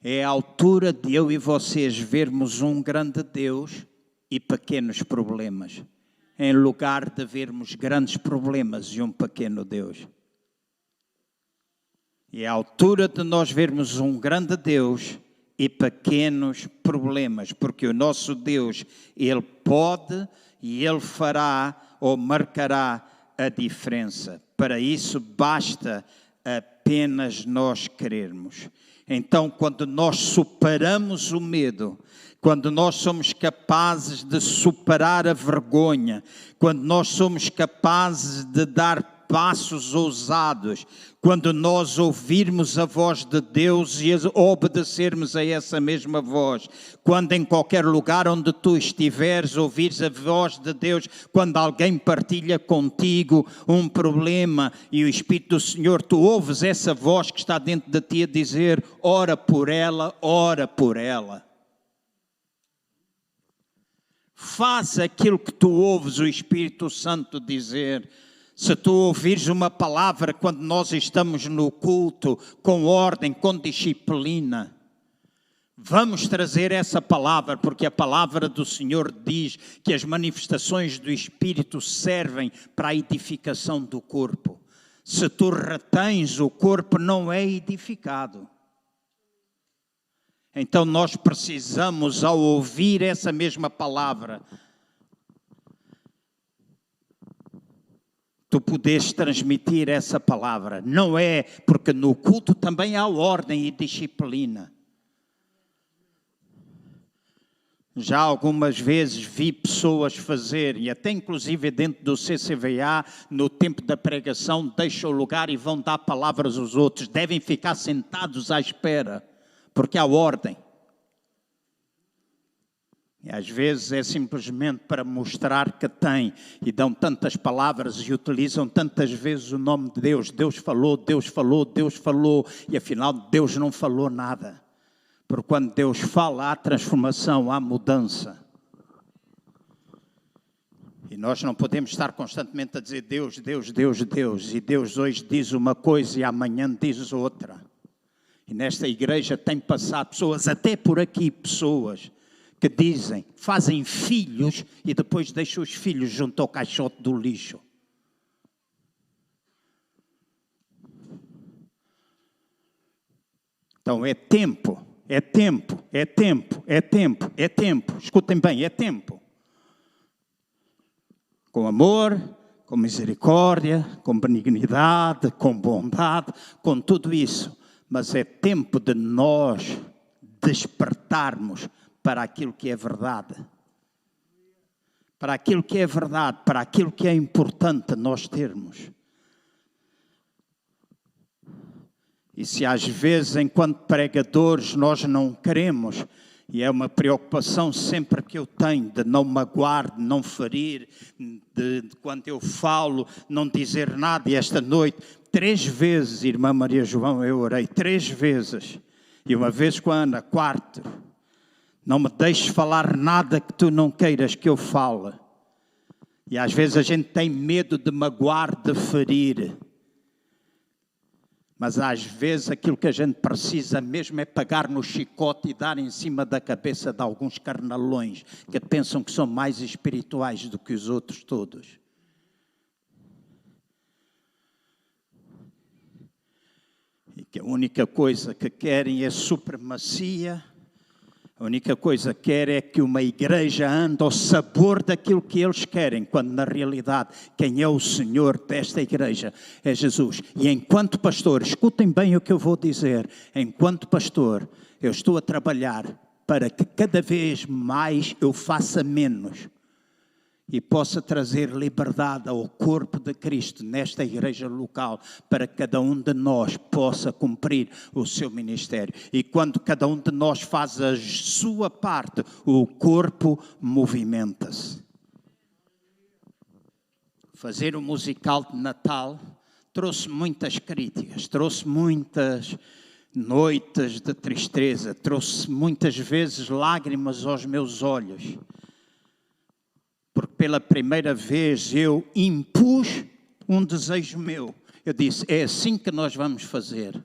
É a altura de eu e vocês vermos um grande Deus e pequenos problemas, em lugar de vermos grandes problemas e um pequeno Deus. É a altura de nós vermos um grande Deus e pequenos problemas, porque o nosso Deus, Ele pode e Ele fará ou marcará a diferença. Para isso basta apenas nós querermos. Então, quando nós superamos o medo, quando nós somos capazes de superar a vergonha, quando nós somos capazes de dar passos ousados, quando nós ouvirmos a voz de Deus e obedecermos a essa mesma voz, quando em qualquer lugar onde tu estiveres ouvires a voz de Deus, quando alguém partilha contigo um problema e o Espírito do Senhor, tu ouves essa voz que está dentro de ti a dizer: ora por ela, ora por ela. Faz aquilo que tu ouves o Espírito Santo dizer. Se tu ouvires uma palavra quando nós estamos no culto, com ordem, com disciplina, vamos trazer essa palavra, porque a palavra do Senhor diz que as manifestações do Espírito servem para a edificação do corpo. Se tu retens, o corpo não é edificado. Então nós precisamos, ao ouvir essa mesma palavra, tu podes transmitir essa palavra. Não é porque no culto também há ordem e disciplina. Já algumas vezes vi pessoas fazer, e até inclusive dentro do CCVA, no tempo da pregação, deixam o lugar e vão dar palavras aos outros. Devem ficar sentados à espera, porque há ordem. E às vezes é simplesmente para mostrar que tem, e dão tantas palavras e utilizam tantas vezes o nome de Deus. Deus falou, Deus falou, Deus falou, e afinal Deus não falou nada. Porque quando Deus fala, há transformação, há mudança. E nós não podemos estar constantemente a dizer Deus, Deus, Deus, Deus. E Deus hoje diz uma coisa e amanhã diz outra. E nesta igreja tem passado pessoas, até por aqui, pessoas que dizem, fazem filhos e depois deixam os filhos junto ao caixote do lixo. Então é tempo. É tempo, é tempo, é tempo, é tempo. Escutem bem, é tempo. Com amor, com misericórdia, com benignidade, com bondade, com tudo isso. Mas é tempo de nós despertarmos para aquilo que é verdade. Para aquilo que é verdade, para aquilo que é importante nós termos. E se às vezes, enquanto pregadores, nós não queremos, e é uma preocupação sempre que eu tenho, de não magoar, de não ferir, de quando eu falo, não dizer nada. E esta noite, 3 vezes, irmã Maria João, eu orei 3 vezes. E uma vez com a Ana, 4. Não me deixes falar nada que tu não queiras que eu fale. E às vezes a gente tem medo de magoar, de ferir. Mas às vezes aquilo que a gente precisa mesmo é pegar no chicote e dar em cima da cabeça de alguns carnalões que pensam que são mais espirituais do que os outros todos. E que a única coisa que querem é supremacia. A única coisa que querem é que uma igreja ande ao sabor daquilo que eles querem, quando na realidade quem é o Senhor desta igreja é Jesus. E enquanto pastor, escutem bem o que eu vou dizer, enquanto pastor eu estou a trabalhar para que cada vez mais eu faça menos e possa trazer liberdade ao corpo de Cristo nesta igreja local, para que cada um de nós possa cumprir o seu ministério. E quando cada um de nós faz a sua parte, o corpo movimenta-se. Fazer o musical de Natal trouxe muitas críticas, trouxe muitas noites de tristeza, trouxe muitas vezes lágrimas aos meus olhos. Porque pela primeira vez eu impus um desejo meu. Eu disse, é assim que nós vamos fazer.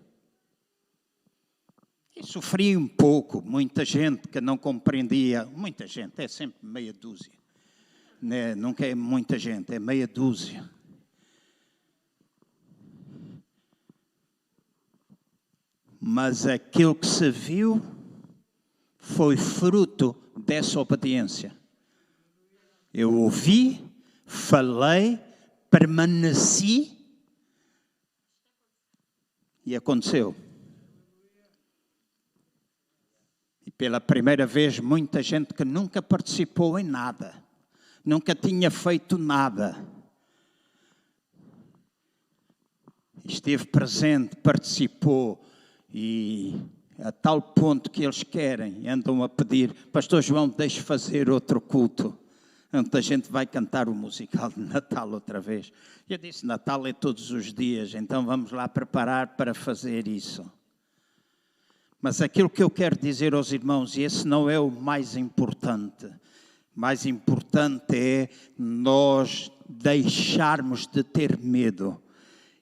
E sofri um pouco, muita gente que não compreendia. Muita gente, é sempre meia dúzia. Né? Nunca é muita gente, é meia dúzia. Mas aquilo que se viu foi fruto dessa obediência. Eu ouvi, falei, permaneci e aconteceu. E pela primeira vez, muita gente que nunca participou em nada, nunca tinha feito nada, esteve presente, participou, e a tal ponto que eles querem, andam a pedir, Pastor João, deixe fazer outro culto. Onde a gente vai cantar o musical de Natal outra vez. Eu disse, Natal é todos os dias, então vamos lá preparar para fazer isso. Mas aquilo que eu quero dizer aos irmãos, e esse não é o mais importante é nós deixarmos de ter medo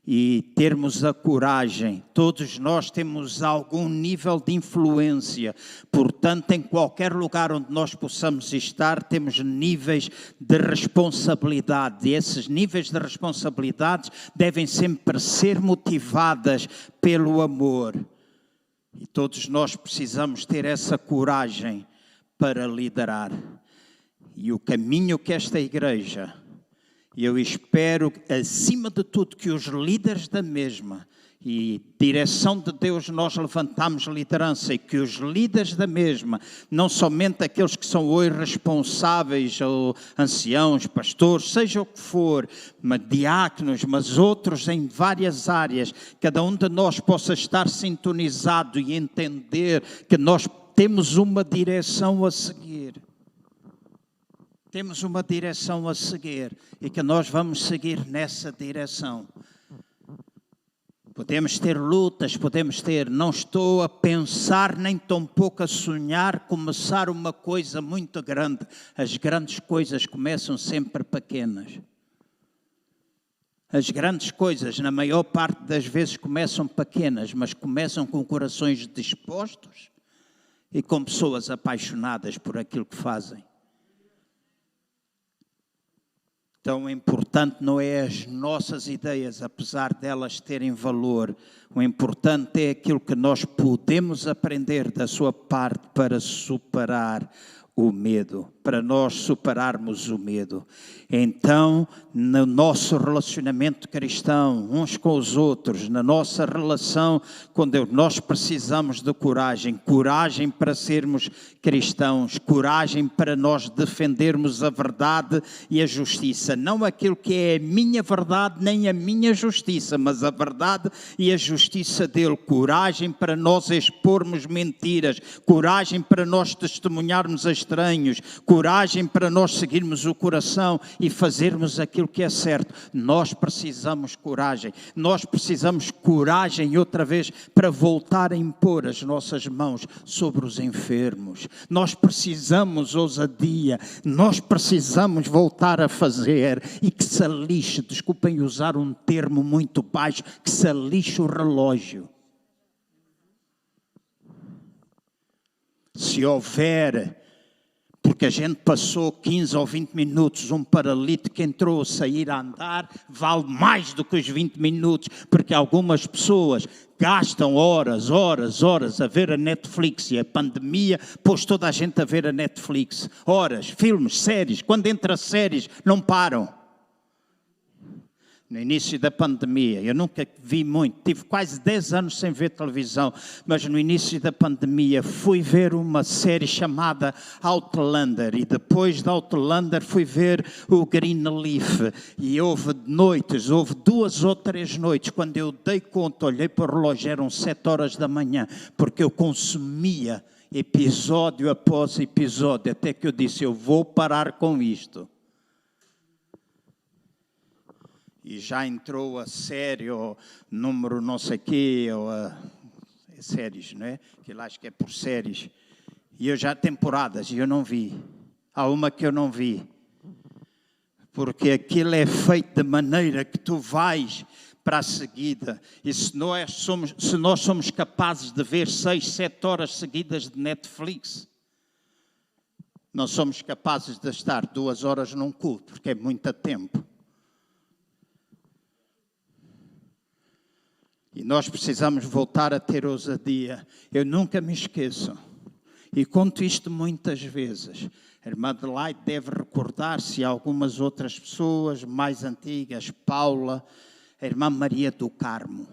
e termos a coragem. Todos nós temos algum nível de influência, portanto, em qualquer lugar onde nós possamos estar, temos níveis de responsabilidade. E esses níveis de responsabilidades devem sempre ser motivadas pelo amor. E todos nós precisamos ter essa coragem para liderar. E o caminho que esta igreja, eu espero, acima de tudo, que os líderes da mesma e direção de Deus nós levantamos liderança e que os líderes da mesma, não somente aqueles que são hoje responsáveis, ou anciãos, pastores, seja o que for, mas diáconos, mas outros em várias áreas, cada um de nós possa estar sintonizado e entender que nós temos uma direção a seguir. Temos uma direção a seguir e que nós vamos seguir nessa direção. Podemos ter lutas, não estou a pensar nem tampouco a sonhar começar uma coisa muito grande. As grandes coisas começam sempre pequenas. As grandes coisas, na maior parte das vezes, começam pequenas, mas começam com corações dispostos e com pessoas apaixonadas por aquilo que fazem. Tão importante não é as nossas ideias, apesar delas terem valor. O importante é aquilo que nós podemos aprender da sua parte para superar o medo, para nós superarmos o medo. Então, no nosso relacionamento cristão, uns com os outros, na nossa relação com Deus, nós precisamos de coragem. Coragem para sermos cristãos, coragem para nós defendermos a verdade e a justiça. Não aquilo que é a minha verdade nem a minha justiça, mas a verdade e a justiça dele. Coragem para nós expormos mentiras, coragem para nós testemunharmos a estranhos, coragem para nós seguirmos o coração e fazermos aquilo que é certo. Nós precisamos coragem. Nós precisamos coragem outra vez para voltar a impor as nossas mãos sobre os enfermos. Nós precisamos ousadia. Nós precisamos voltar a fazer e que se lixe, desculpem usar um termo muito baixo, que se lixe o relógio. Se houver, porque a gente passou 15 ou 20 minutos, um paralítico entrou a sair a andar, vale mais do que os 20 minutos, porque algumas pessoas gastam horas a ver a Netflix, e a pandemia pôs toda a gente a ver a Netflix. Horas, filmes, séries, quando entra séries não param. No início da pandemia, eu nunca vi muito, tive quase 10 anos sem ver televisão, mas no início da pandemia fui ver uma série chamada Outlander, e depois de Outlander fui ver o Greenleaf, e houve 2 ou 3 noites, quando eu dei conta, olhei para o relógio, eram 7 horas da manhã, porque eu consumia episódio após episódio, até que eu disse, eu vou parar com isto. E já entrou a série, ou número não sei quê, ou séries, não é? Que lá acho que é por séries. E eu já temporadas, e eu não vi. Há uma que eu não vi. Porque aquilo é feito de maneira que tu vais para a seguida. E se nós somos capazes de ver 6, 7 horas seguidas de Netflix, não somos capazes de estar 2 horas num culto, porque é muito tempo. E nós precisamos voltar a ter ousadia. Eu nunca me esqueço, e conto isto muitas vezes. A irmã Adelaide deve recordar-se, algumas outras pessoas mais antigas, Paula, a irmã Maria do Carmo.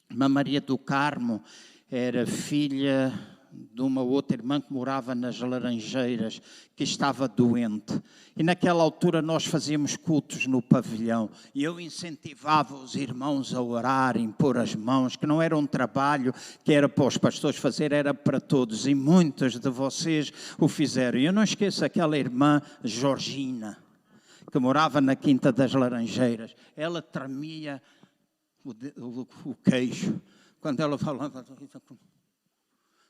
A irmã Maria do Carmo era filha de uma outra irmã que morava nas Laranjeiras, que estava doente. E naquela altura nós fazíamos cultos no pavilhão. E eu incentivava os irmãos a orar, a impor as mãos, que não era um trabalho que era para os pastores fazer, era para todos. E muitos de vocês o fizeram. E eu não esqueço aquela irmã Georgina, que morava na Quinta das Laranjeiras. Ela tremia o queixo. Quando ela falava...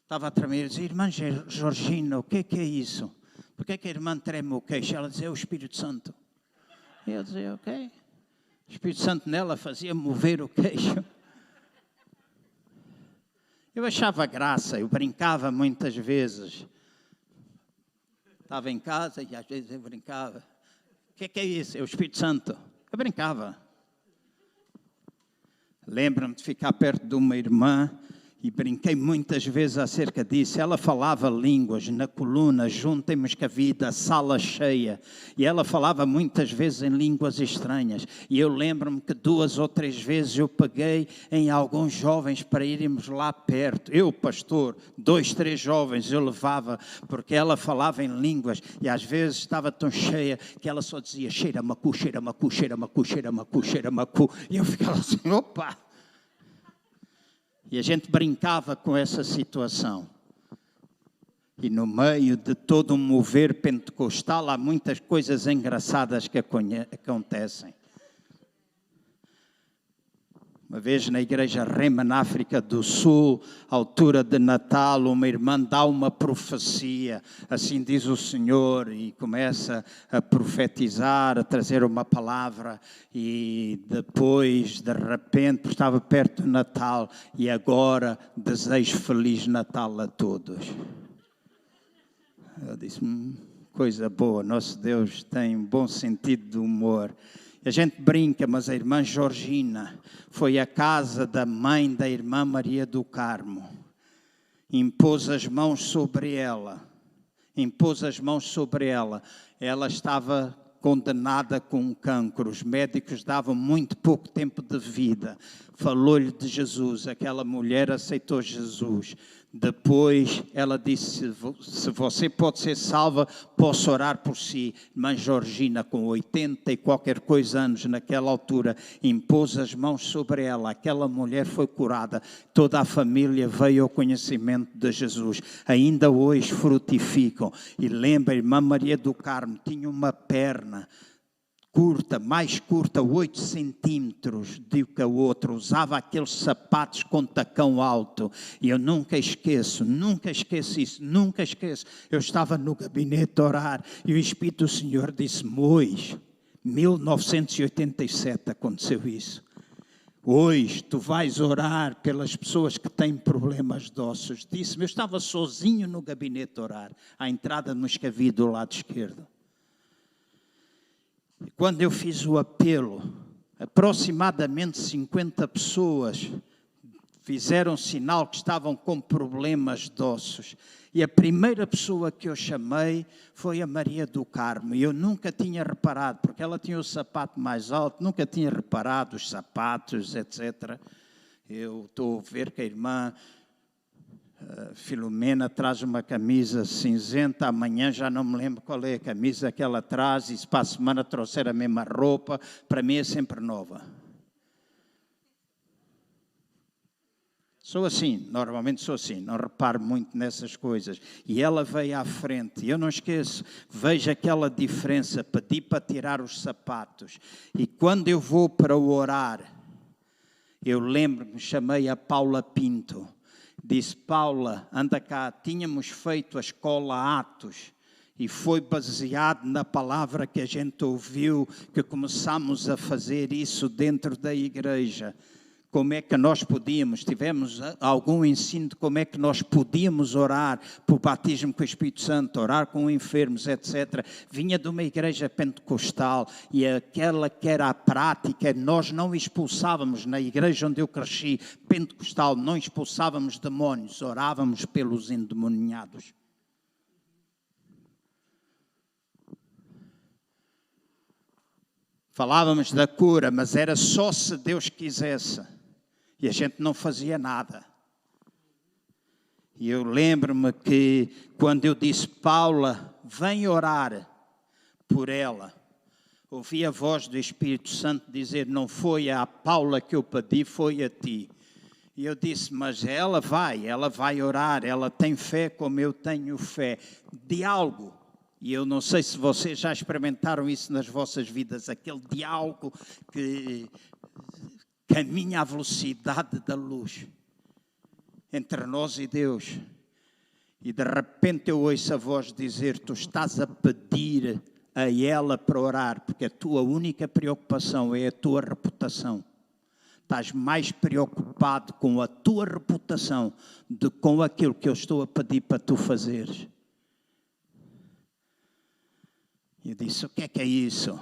Estava a tremer, eu dizia, irmã Georgina, o que é isso? Por que a irmã treme o queixo? Ela dizia, é o Espírito Santo. E eu dizia, ok. O Espírito Santo nela fazia mover o queixo. Eu achava graça, eu brincava muitas vezes. Estava em casa e às vezes eu brincava. O que é isso? É o Espírito Santo. Eu brincava. Lembro-me de ficar perto de uma irmã. E brinquei muitas vezes acerca disso. Ela falava línguas na coluna, juntemos que a vida, sala cheia. E ela falava muitas vezes em línguas estranhas. E eu lembro-me que 2 ou 3 vezes eu peguei em alguns jovens para irmos lá perto. Eu, pastor, 2, 3 jovens eu levava, porque ela falava em línguas. E às vezes estava tão cheia que ela só dizia cheira macu, cheira macu, cheira macu, cheira macu, cheira macu. E eu ficava assim, opa! E a gente brincava com essa situação. E no meio de todo um mover pentecostal, há muitas coisas engraçadas que acontecem. Uma vez na igreja Rema, na África do Sul, à altura de Natal, uma irmã dá uma profecia, assim diz o Senhor, e começa a profetizar, a trazer uma palavra, e depois, de repente, estava perto do Natal, e agora desejo Feliz Natal a todos. Eu disse, coisa boa, nosso Deus tem um bom sentido de humor. A gente brinca, mas a irmã Georgina foi à casa da mãe da irmã Maria do Carmo. Impôs as mãos sobre ela. Ela estava condenada com um cancro. Os médicos davam muito pouco tempo de vida. Falou-lhe de Jesus. Aquela mulher aceitou Jesus. Depois ela disse, se você pode ser salva, posso orar por si. Irmã Georgina, com 80 e qualquer coisa anos naquela altura, impôs as mãos sobre ela. Aquela mulher foi curada. Toda a família veio ao conhecimento de Jesus. Ainda hoje frutificam. E lembra, a irmã Maria do Carmo tinha uma perna curta, mais curta, 8 centímetros do que a outra, usava aqueles sapatos com tacão alto, e eu nunca esqueço isso. Eu estava no gabinete a orar, e o Espírito do Senhor disse-me, hoje, 1987 aconteceu isso, hoje tu vais orar pelas pessoas que têm problemas de ossos. Disse-me, eu estava sozinho no gabinete a orar, à entrada no escavio do lado esquerdo. Quando eu fiz o apelo, aproximadamente 50 pessoas fizeram sinal que estavam com problemas de ossos. E a primeira pessoa que eu chamei foi a Maria do Carmo. E eu nunca tinha reparado, porque ela tinha o sapato mais alto, nunca tinha reparado os sapatos, etc. Eu estou a ver que a irmã Filomena traz uma camisa cinzenta, amanhã já não me lembro qual é a camisa que ela traz, e se para a semana trouxer a mesma roupa, para mim é sempre nova. Sou assim, normalmente sou assim, não reparo muito nessas coisas. E ela veio à frente, e eu não esqueço, vejo aquela diferença, pedi para tirar os sapatos. E quando eu vou para orar, eu lembro-me, chamei a Paula Pinto. Disse, Paula, anda cá, tínhamos feito a escola Atos e foi baseado na palavra que a gente ouviu, que começámos a fazer isso dentro da igreja. Como é que nós podíamos, tivemos algum ensino de como é que nós podíamos orar por batismo com o Espírito Santo, orar com enfermos, etc. Vinha de uma igreja pentecostal e aquela que era a prática, nós não expulsávamos, na igreja onde eu cresci, pentecostal, não expulsávamos demónios, orávamos pelos endemoniados. Falávamos da cura, mas era só se Deus quisesse. E a gente não fazia nada. E eu lembro-me que quando eu disse, Paula, vem orar por ela, ouvi a voz do Espírito Santo dizer, não foi a Paula que eu pedi, foi a ti. E eu disse, mas ela vai orar, ela tem fé como eu tenho fé. De algo. E eu não sei se vocês já experimentaram isso nas vossas vidas, aquele diálogo que caminha à velocidade da luz entre nós e Deus. E de repente eu ouço a voz dizer, tu estás a pedir a ela para orar, porque a tua única preocupação é a tua reputação. Estás mais preocupado com a tua reputação do que com aquilo que eu estou a pedir para tu fazeres. Eu disse, o que é isso?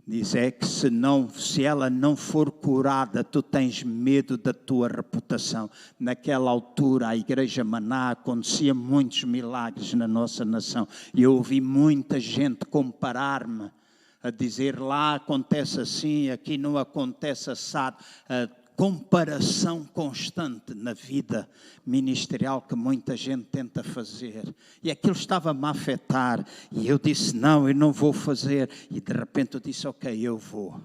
Diz é que se ela não for curada, tu tens medo da tua reputação. Naquela altura, a Igreja Maná acontecia muitos milagres na nossa nação. E eu ouvi muita gente comparar-me, a dizer lá acontece assim, aqui não acontece assado. Comparação constante na vida ministerial que muita gente tenta fazer. E aquilo estava-me a afetar. E eu disse, não, eu não vou fazer. E de repente eu disse, ok, eu vou.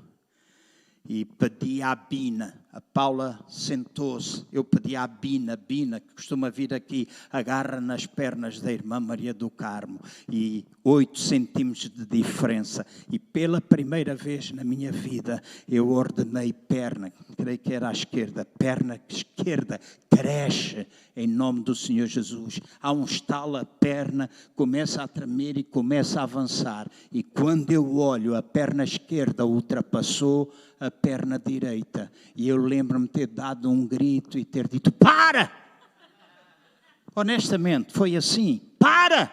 E pedi à Bina. A Paula sentou-se. Eu pedi à Bina, que costuma vir aqui, agarra nas pernas da irmã Maria do Carmo. E 8 centímetros de diferença. E pela primeira vez na minha vida, eu ordenei perna, creio que era à esquerda, perna esquerda, cresce em nome do Senhor Jesus. Há um estalo, a perna começa a tremer e começa a avançar. E quando eu olho, a perna esquerda ultrapassou a perna direita. E eu lembro-me ter dado um grito e ter dito, para! Honestamente, foi assim, para!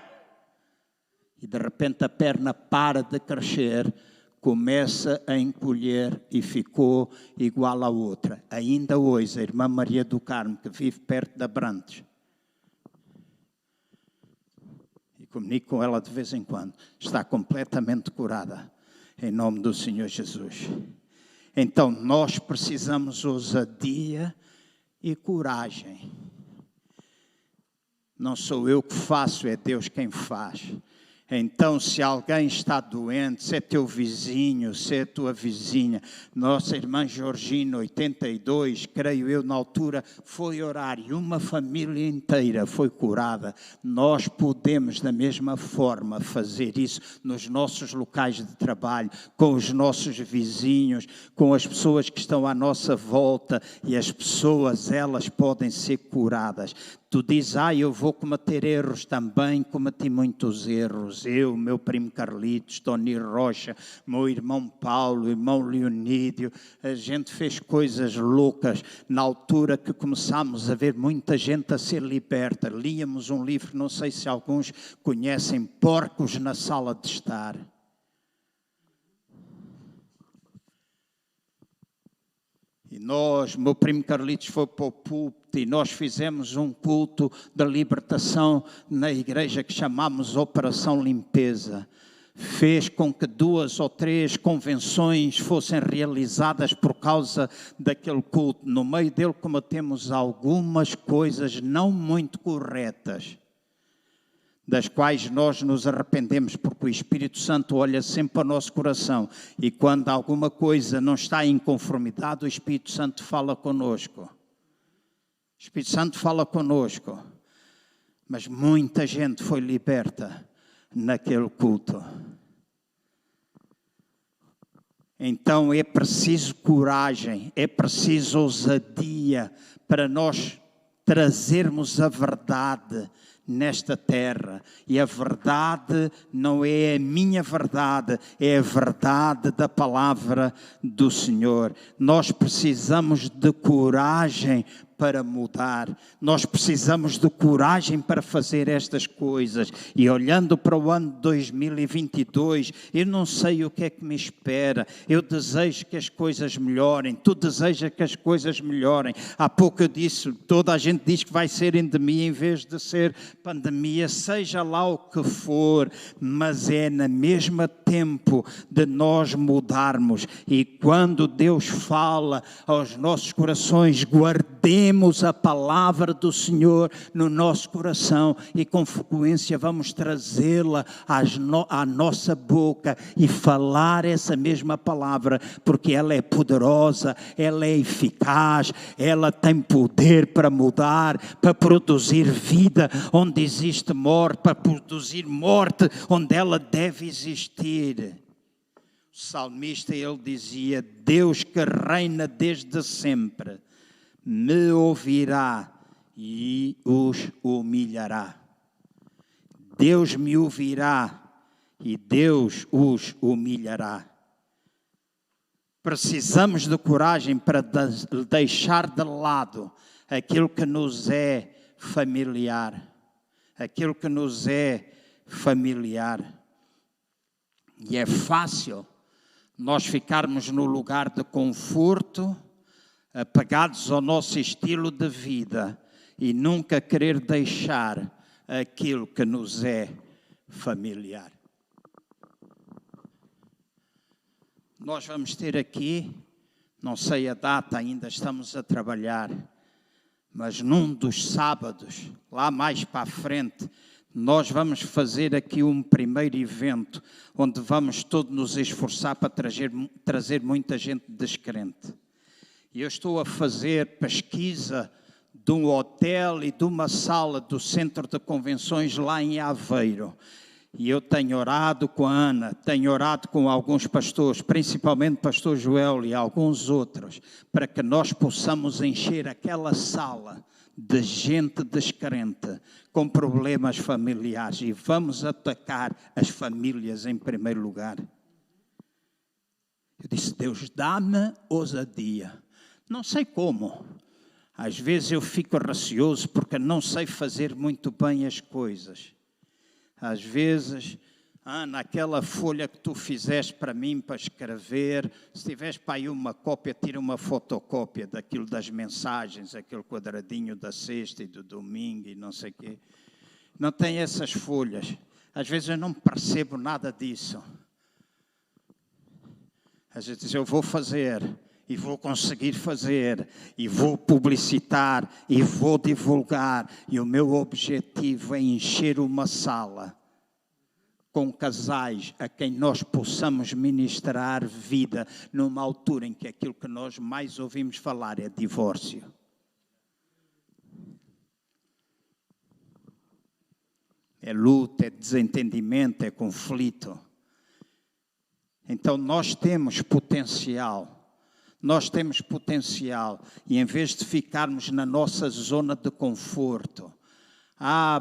E de repente a perna para de crescer, começa a encolher e ficou igual à outra. Ainda hoje, a irmã Maria do Carmo, que vive perto de Abrantes, e comunico com ela de vez em quando, está completamente curada, em nome do Senhor Jesus. Então, nós precisamos ousadia e coragem. Não sou eu que faço, é Deus quem faz. Então, se alguém está doente, se é teu vizinho, se é tua vizinha, nossa irmã Georgina, 82, creio eu, na altura, foi orar e uma família inteira foi curada. Nós podemos, da mesma forma, fazer isso nos nossos locais de trabalho, com os nossos vizinhos, com as pessoas que estão à nossa volta, e as pessoas, elas podem ser curadas. Tu dizes, eu vou cometer erros também, cometi muitos erros. Eu, meu primo Carlitos, Tony Rocha, meu irmão Paulo, irmão Leonídio, a gente fez coisas loucas na altura que começámos a ver muita gente a ser liberta. Líamos um livro, não sei se alguns conhecem, Porcos na Sala de Estar. E nós, meu primo Carlitos foi para o púlpito e nós fizemos um culto de libertação na igreja que chamamos Operação Limpeza. Fez com que 2 ou 3 convenções fossem realizadas por causa daquele culto. No meio dele cometemos algumas coisas não muito corretas, das quais nós nos arrependemos, porque o Espírito Santo olha sempre para o nosso coração. E quando alguma coisa não está em conformidade, o Espírito Santo fala conosco. O Espírito Santo fala conosco. Mas muita gente foi liberta naquele culto. Então é preciso coragem, é preciso ousadia para nós trazermos a verdade nesta terra. E a verdade não é a minha verdade, é a verdade da palavra do Senhor. Nós precisamos de coragem para mudar. Nós precisamos de coragem para fazer estas coisas. E olhando para o ano 2022, eu não sei o que é que me espera. Eu desejo que as coisas melhorem. Tu desejas que as coisas melhorem. Há pouco eu disse, toda a gente diz que vai ser endemia em vez de ser pandemia, seja lá o que for, mas é na mesma tempo de nós mudarmos. E quando Deus fala aos nossos corações, guardemos a palavra do Senhor no nosso coração e com frequência vamos trazê-la à nossa boca e falar essa mesma palavra, porque ela é poderosa, ela é eficaz, ela tem poder para mudar, para produzir vida onde existe morte, para produzir morte onde ela deve existir. O salmista, ele dizia, Deus que reina desde sempre, me ouvirá e os humilhará. Deus me ouvirá e Deus os humilhará. Precisamos de coragem para deixar de lado aquilo que nos é familiar. Aquilo que nos é familiar. E é fácil nós ficarmos no lugar de conforto, apegados ao nosso estilo de vida e nunca querer deixar aquilo que nos é familiar. Nós vamos ter aqui, não sei a data, ainda estamos a trabalhar, mas num dos sábados, lá mais para a frente, nós vamos fazer aqui um primeiro evento, onde vamos todos nos esforçar para trazer muita gente descrente. E eu estou a fazer pesquisa de um hotel e de uma sala do Centro de Convenções lá em Aveiro. E eu tenho orado com a Ana, tenho orado com alguns pastores, principalmente o pastor Joel e alguns outros, para que nós possamos encher aquela sala de gente descrente, com problemas familiares. E vamos atacar as famílias em primeiro lugar. Eu disse, Deus, dá-me ousadia. Não sei como. Às vezes eu fico receoso porque não sei fazer muito bem as coisas. Às vezes, naquela folha que tu fizeste para mim, para escrever, se tiveres para aí uma cópia, tira uma fotocópia daquilo das mensagens, aquele quadradinho da sexta e do domingo e não sei o quê. Não tem essas folhas. Às vezes eu não percebo nada disso. Às vezes eu vou fazer e vou conseguir fazer, e vou publicitar, e vou divulgar, e o meu objetivo é encher uma sala com casais a quem nós possamos ministrar vida numa altura em que aquilo que nós mais ouvimos falar é divórcio. É luta, é desentendimento, é conflito. Então nós temos potencial. Nós temos potencial e em vez de ficarmos na nossa zona de conforto,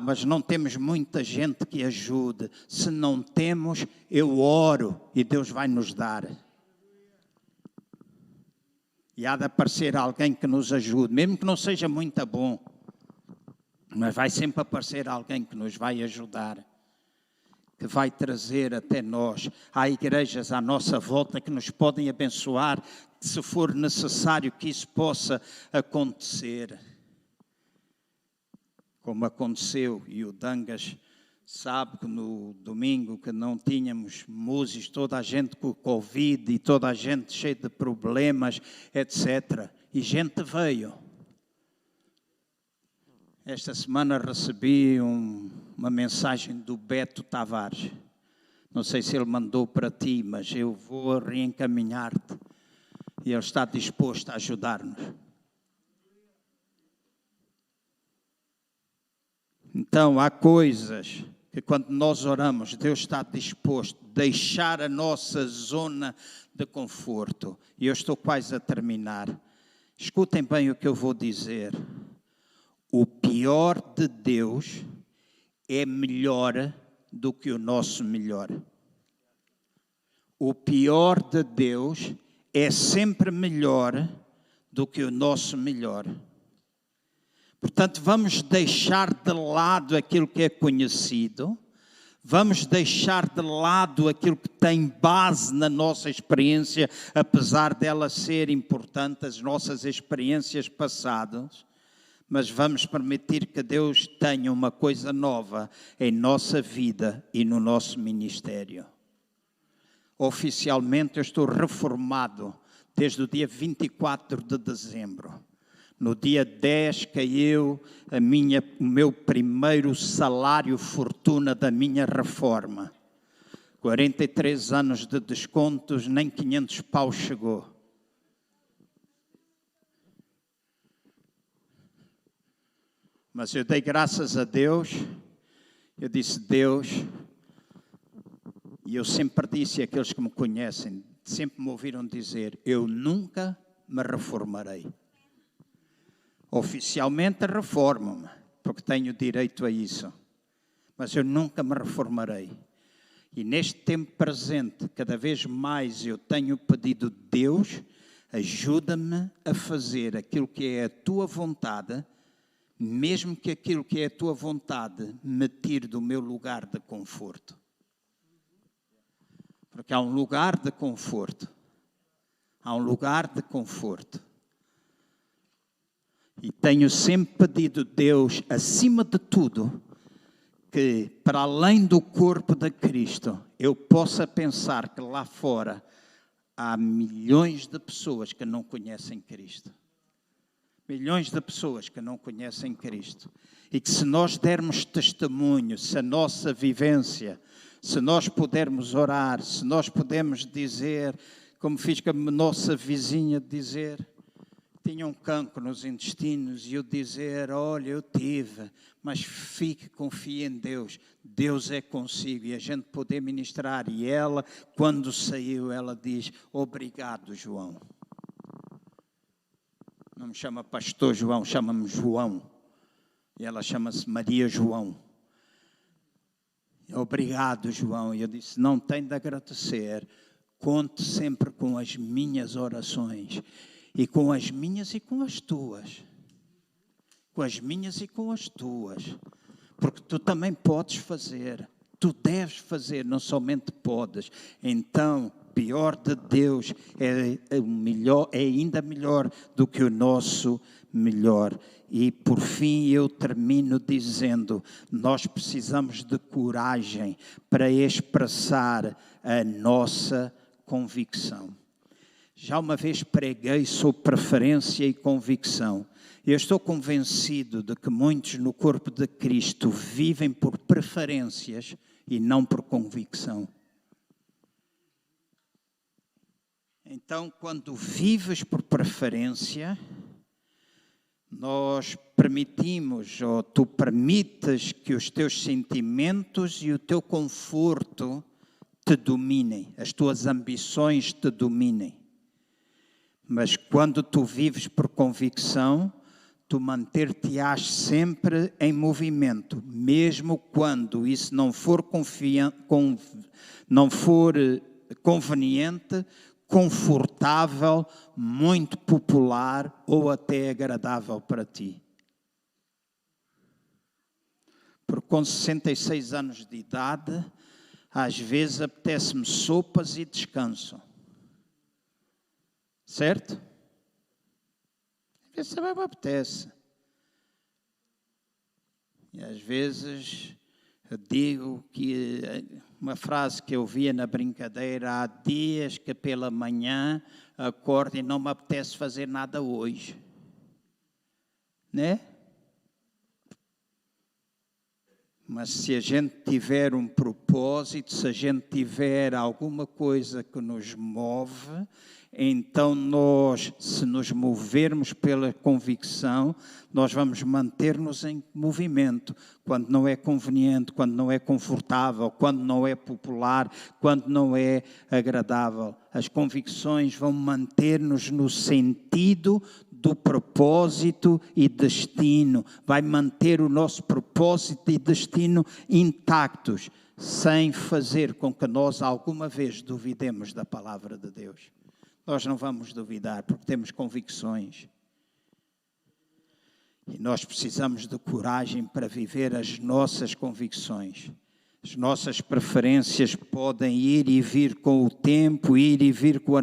mas não temos muita gente que ajude. Se não temos, eu oro e Deus vai nos dar. E há de aparecer alguém que nos ajude, mesmo que não seja muito bom, mas vai sempre aparecer alguém que nos vai ajudar, que vai trazer até nós. Há igrejas à nossa volta que nos podem abençoar, se for necessário que isso possa acontecer. Como aconteceu, e o Dangas sabe que no domingo que não tínhamos músicos, toda a gente com Covid e toda a gente cheia de problemas, etc. E gente veio. Esta semana recebi uma mensagem do Beto Tavares. Não sei se ele mandou para ti, mas eu vou reencaminhar-te. E ele está disposto a ajudar-nos. Então, há coisas que quando nós oramos, Deus está disposto a deixar a nossa zona de conforto. E eu estou quase a terminar. Escutem bem o que eu vou dizer. O pior de Deus é melhor do que o nosso melhor. O pior de Deus é sempre melhor do que o nosso melhor. Portanto, vamos deixar de lado aquilo que é conhecido, vamos deixar de lado aquilo que tem base na nossa experiência, apesar dela ser importante, as nossas experiências passadas, mas vamos permitir que Deus tenha uma coisa nova em nossa vida e no nosso ministério. Oficialmente eu estou reformado desde o dia 24 de dezembro. No dia 10 caiu o meu primeiro salário fortuna da minha reforma. 43 anos de descontos, nem 500 paus chegou. Mas eu dei graças a Deus, eu disse, Deus, e eu sempre disse àqueles que me conhecem, sempre me ouviram dizer, eu nunca me reformarei. Oficialmente reformo-me, porque tenho direito a isso, mas eu nunca me reformarei. E neste tempo presente, cada vez mais eu tenho pedido, Deus, ajuda-me a fazer aquilo que é a tua vontade, mesmo que aquilo que é a tua vontade me tire do meu lugar de conforto. Porque há um lugar de conforto há um lugar de conforto. E tenho sempre pedido a Deus, acima de tudo, que para além do corpo de Cristo, eu possa pensar que lá fora há milhões de pessoas que não conhecem Cristo. Milhões de pessoas que não conhecem Cristo. E que se nós dermos testemunho, se a nossa vivência, se nós pudermos orar, se nós pudermos dizer, como fiz com a nossa vizinha dizer, tinha um cancro nos intestinos, e eu dizer, olha, eu tive, mas confie em Deus, Deus é consigo, e a gente poder ministrar. E ela, quando saiu, ela diz, obrigado, João. Não me chama pastor João, chama-me João. E ela chama-se Maria João. Obrigado, João. E eu disse, não tem de agradecer, conte sempre com as minhas orações. E com as minhas e com as tuas. Com as minhas e com as tuas. Porque tu também podes fazer. Tu deves fazer, não somente podes. Então, pior de Deus é ainda melhor do que o nosso melhor. E por fim eu termino dizendo, nós precisamos de coragem para expressar a nossa convicção. Já uma vez preguei sobre preferência e convicção. Eu estou convencido de que muitos no corpo de Cristo vivem por preferências e não por convicção. Então, quando vives por preferência, nós permitimos, ou tu permites que os teus sentimentos e o teu conforto te dominem, as tuas ambições te dominem. Mas quando tu vives por convicção, tu manter-te-ás sempre em movimento, mesmo quando isso não for conveniente, confortável, muito popular ou até agradável para ti. Porque com 66 anos de idade, às vezes apetece-me sopas e descanso. Certo? Às vezes também me apetece. E às vezes eu digo que uma frase que eu via na brincadeira, há dias que pela manhã acordo e não me apetece fazer nada hoje. Né? Mas se a gente tiver um propósito, se a gente tiver alguma coisa que nos move, então nós, se nos movermos pela convicção, nós vamos manter-nos em movimento. Quando não é conveniente, quando não é confortável, quando não é popular, quando não é agradável. As convicções vão manter-nos no sentido do propósito e destino. Vai manter o nosso propósito e destino intactos, sem fazer com que nós alguma vez duvidemos da palavra de Deus. Nós não vamos duvidar, porque temos convicções. E nós precisamos de coragem para viver as nossas convicções. As nossas preferências podem ir e vir com o tempo, ir e vir com a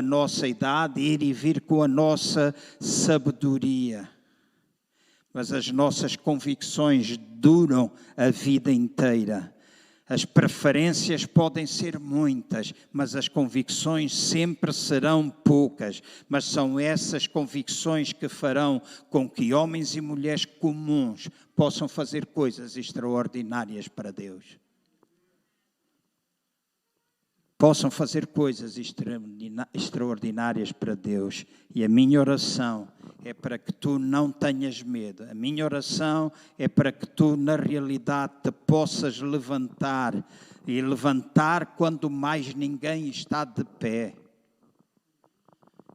nossa idade, ir e vir com a nossa sabedoria. Mas as nossas convicções duram a vida inteira. As preferências podem ser muitas, mas as convicções sempre serão poucas. Mas são essas convicções que farão com que homens e mulheres comuns possam fazer coisas extraordinárias para Deus. Possam fazer coisas extraordinárias para Deus. E a minha oração é para que tu não tenhas medo. A minha oração é para que tu, na realidade, te possas levantar. E levantar quando mais ninguém está de pé.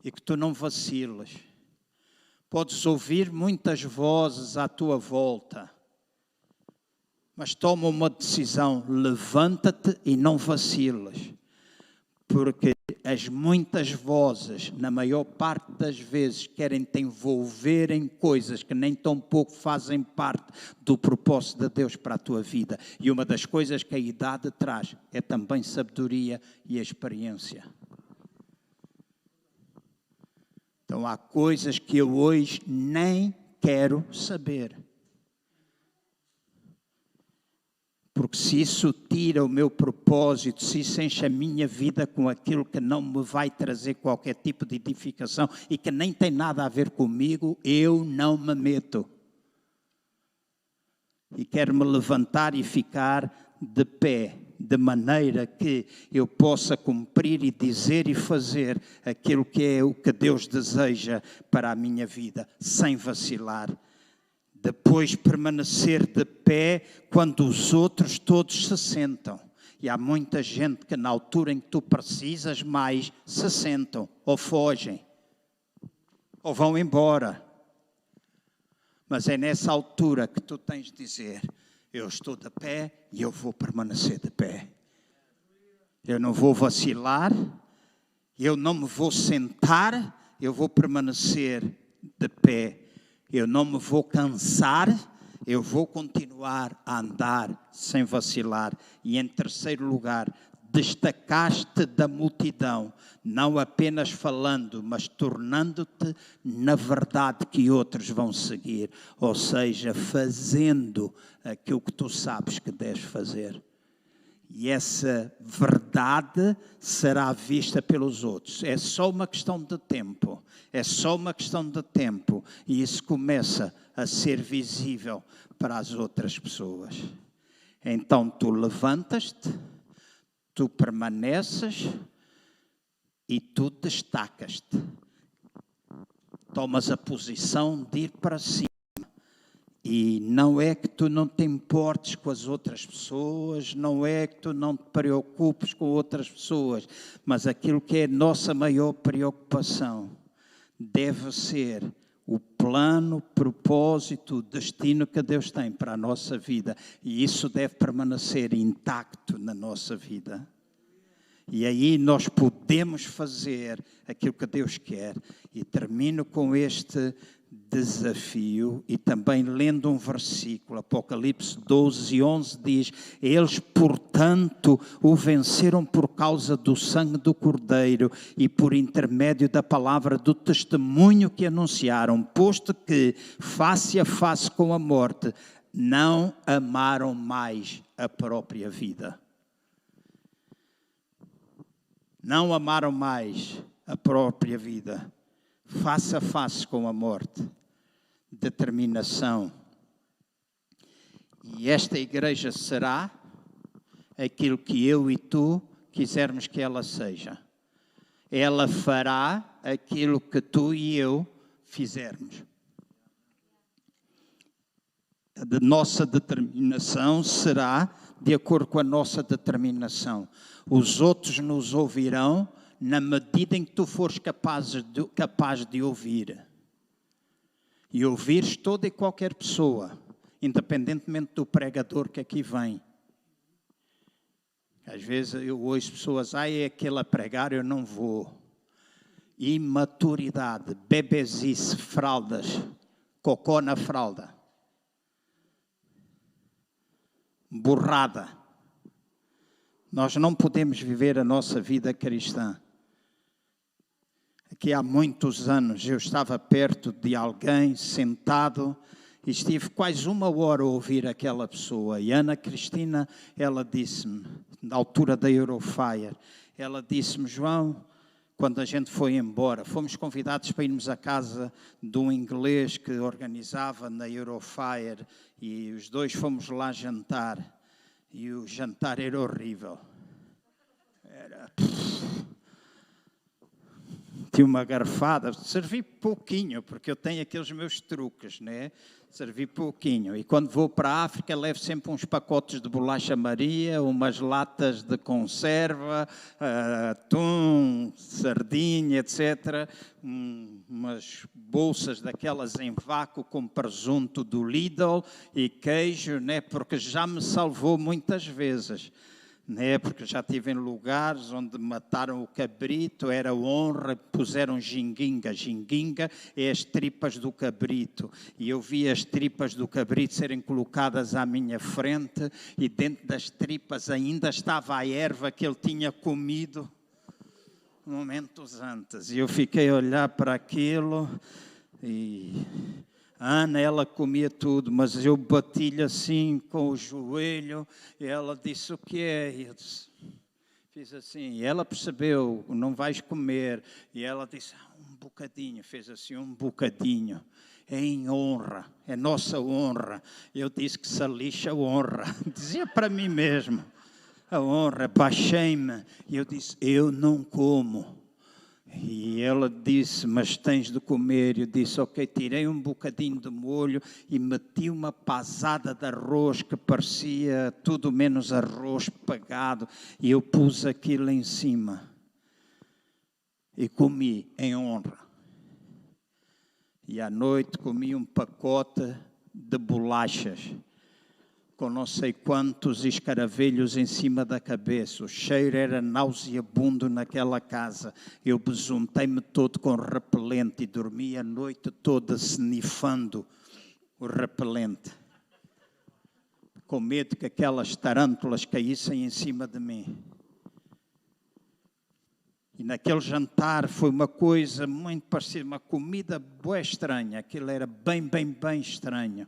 E que tu não vaciles. Podes ouvir muitas vozes à tua volta. Mas toma uma decisão. Levanta-te e não vaciles. Porque as muitas vozes, na maior parte das vezes, querem te envolver em coisas que nem tão pouco fazem parte do propósito de Deus para a tua vida. E uma das coisas que a idade traz é também sabedoria e experiência. Então há coisas que eu hoje nem quero saber. Porque se isso tira o meu propósito, se isso enche a minha vida com aquilo que não me vai trazer qualquer tipo de edificação e que nem tem nada a ver comigo, eu não me meto. E quero me levantar e ficar de pé, de maneira que eu possa cumprir e dizer e fazer aquilo que é o que Deus deseja para a minha vida, sem vacilar. Depois permanecer de pé quando os outros todos se sentam. E há muita gente que na altura em que tu precisas mais, se sentam, ou fogem, ou vão embora. Mas é nessa altura que tu tens de dizer, eu estou de pé e eu vou permanecer de pé. Eu não vou vacilar, eu não me vou sentar, eu vou permanecer de pé. Eu não me vou cansar, eu vou continuar a andar sem vacilar. E em terceiro lugar, destacaste da multidão, não apenas falando, mas tornando-te na verdade que outros vão seguir. Ou seja, fazendo aquilo que tu sabes que deves fazer. E essa verdade será vista pelos outros. É só uma questão de tempo. É só uma questão de tempo. E isso começa a ser visível para as outras pessoas. Então tu levantas-te, tu permaneces e tu destacas-te. Tomas a posição de ir para cima. E não é que tu não te importes com as outras pessoas, não é que tu não te preocupes com outras pessoas, mas aquilo que é a nossa maior preocupação deve ser o plano, propósito, o destino que Deus tem para a nossa vida. E isso deve permanecer intacto na nossa vida. E aí nós podemos fazer aquilo que Deus quer. E termino com este desafio e também lendo um versículo, Apocalipse 12:11 diz: eles, portanto, o venceram por causa do sangue do Cordeiro e por intermédio da palavra do testemunho que anunciaram, posto que, face a face com a morte, não amaram mais a própria vida. Não amaram mais a própria vida. Face a face com a morte, determinação. E esta igreja será aquilo que eu e tu quisermos que ela seja. Ela fará aquilo que tu e eu fizermos. A nossa determinação será de acordo com a nossa determinação. Os outros nos ouvirão na medida em que tu fores capaz de ouvir. E ouvires toda e qualquer pessoa, independentemente do pregador que aqui vem. Às vezes eu ouço pessoas, é aquele a pregar, eu não vou. Imaturidade, bebezice, fraldas, cocó na fralda. Burrada. Nós não podemos viver a nossa vida cristã. Aqui há muitos anos eu estava perto de alguém, sentado, e estive quase 1 hora a ouvir aquela pessoa. E Ana Cristina, ela disse-me, na altura da Eurofire, ela disse-me, João, quando a gente foi embora, fomos convidados para irmos à casa de um inglês que organizava na Eurofire, e os dois fomos lá jantar, e o jantar era horrível. Tinha uma garfada, servi pouquinho, porque eu tenho aqueles meus truques, né? Servi pouquinho. E quando vou para a África, levo sempre uns pacotes de bolacha Maria, umas latas de conserva, atum, sardinha, etc. Umas bolsas daquelas em vácuo com presunto do Lidl e queijo, né? Porque já me salvou muitas vezes. Né? Porque já estive em lugares onde mataram o cabrito, era honra, puseram ginguinga. Ginguinga é as tripas do cabrito. E eu vi as tripas do cabrito serem colocadas à minha frente e dentro das tripas ainda estava a erva que ele tinha comido. momentos antes. E eu fiquei a olhar para aquilo e a Ana, ela comia tudo, mas eu bati-lhe assim com o joelho e ela disse: o que é? E eu disse, fiz assim, e ela percebeu: não vais comer. E ela disse: um bocadinho, fez assim, um bocadinho. É em honra, é nossa honra. Eu disse que se lixa a honra. Dizia para mim mesmo, a honra, baixei-me. E eu disse: eu não como. E ela disse: mas tens de comer. Eu disse: ok, tirei um bocadinho de molho e meti uma pasada de arroz que parecia tudo menos arroz pagado. E eu pus aquilo em cima e comi em honra. E à noite comi um pacote de bolachas com não sei quantos escaravelhos em cima da cabeça. O cheiro era nauseabundo naquela casa. Eu besuntei-me todo com repelente e dormi a noite toda snifando o repelente, com medo que aquelas tarântulas caíssem em cima de mim. E naquele jantar foi uma coisa muito parecida, uma comida bué estranha. Aquilo era bem estranho.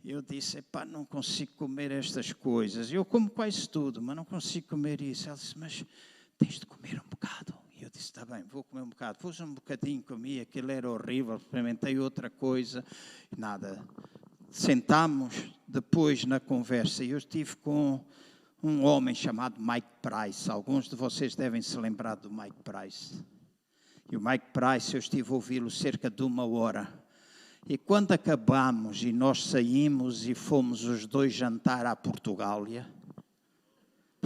Eu disse: epá, não consigo comer estas coisas. Eu como quase tudo, mas não consigo comer isso. Ela disse: mas tens de comer um bocado. E eu disse: está bem, vou comer um bocado. Pus um bocadinho, comi, aquilo era horrível, experimentei outra coisa, nada. Sentámos depois na conversa e eu estive com um homem chamado Mike Price. Alguns de vocês devem se lembrar do Mike Price. E o Mike Price, eu estive a ouvi-lo cerca de 1 hora. E quando acabamos e nós saímos e fomos os dois jantar à Portugália,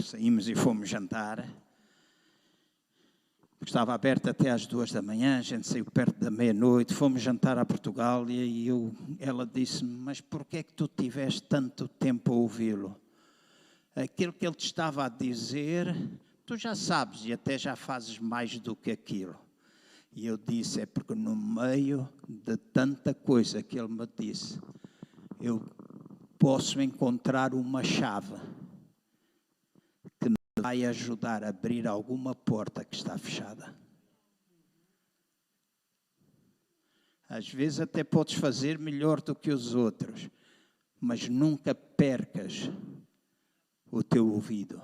saímos e fomos jantar, estava aberto até às 2 da manhã, a gente saiu perto da meia-noite, fomos jantar à Portugália e ela disse-me: mas porquê é que tu tiveste tanto tempo a ouvi-lo? Aquilo que ele te estava a dizer, tu já sabes e até já fazes mais do que aquilo. E eu disse: é porque no meio de tanta coisa que ele me disse, eu posso encontrar uma chave que me vai ajudar a abrir alguma porta que está fechada. Às vezes até podes fazer melhor do que os outros, mas nunca percas o teu ouvido,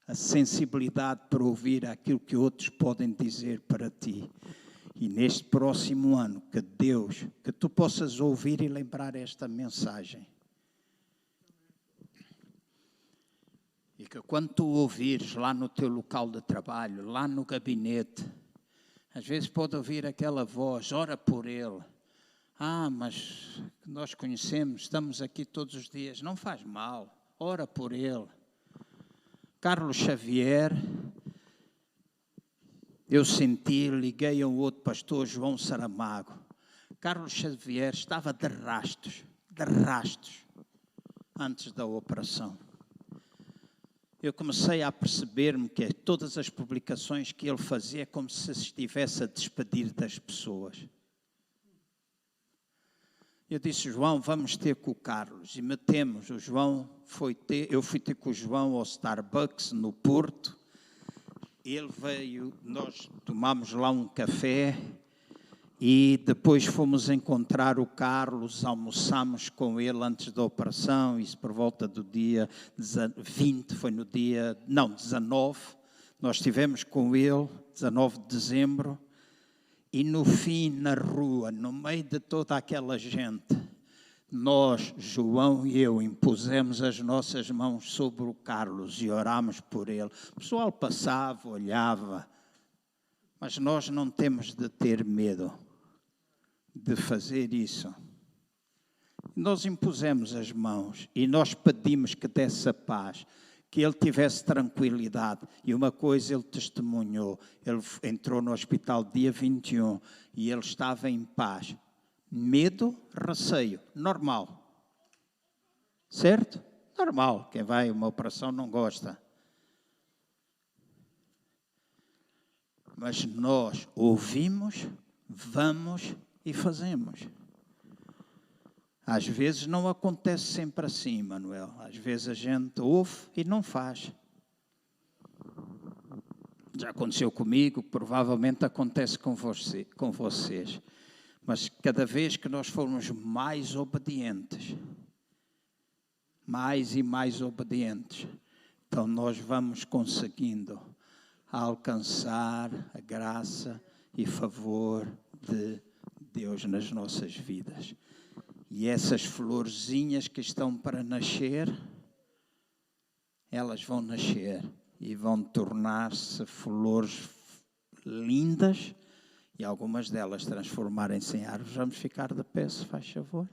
a sensibilidade para ouvir aquilo que outros podem dizer para ti. E neste próximo ano, que tu possas ouvir e lembrar esta mensagem. E que quando tu ouvires lá no teu local de trabalho, lá no gabinete, às vezes pode ouvir aquela voz: ora por ele. Ah, mas nós conhecemos, estamos aqui todos os dias. Não faz mal, ora por ele. Carlos Xavier, eu senti, liguei a um outro pastor, João Saramago. Carlos Xavier estava de rastos, antes da operação. Eu comecei a perceber-me que todas as publicações que ele fazia é como se estivesse a despedir das pessoas. Eu disse: João, vamos ter com o Carlos. E metemos, o João eu fui ter com o João ao Starbucks no Porto. Ele veio, nós tomámos lá um café e depois fomos encontrar o Carlos, almoçámos com ele antes da operação, isso por volta do dia 20, foi no dia, não, 19, nós estivemos com ele, 19 de dezembro, e no fim, na rua, no meio de toda aquela gente, nós, João e eu, impusemos as nossas mãos sobre o Carlos e orámos por ele. O pessoal passava, olhava, mas nós não temos de ter medo de fazer isso. Nós impusemos as mãos e nós pedimos que desse a paz, que ele tivesse tranquilidade. E uma coisa ele testemunhou, ele entrou no hospital dia 21 e ele estava em paz. Medo, receio, normal. Certo? Normal. Quem vai a uma operação não gosta. Mas nós ouvimos, vamos e fazemos. Às vezes não acontece sempre assim, Manuel. Às vezes a gente ouve e não faz. Já aconteceu comigo, provavelmente acontece com vocês. Mas cada vez que nós formos mais obedientes, mais e mais obedientes, então nós vamos conseguindo alcançar a graça e favor de Deus nas nossas vidas. E essas florzinhas que estão para nascer, elas vão nascer e vão tornar-se flores lindas e algumas delas transformarem-se em árvores. Vamos ficar de pé, se faz favor.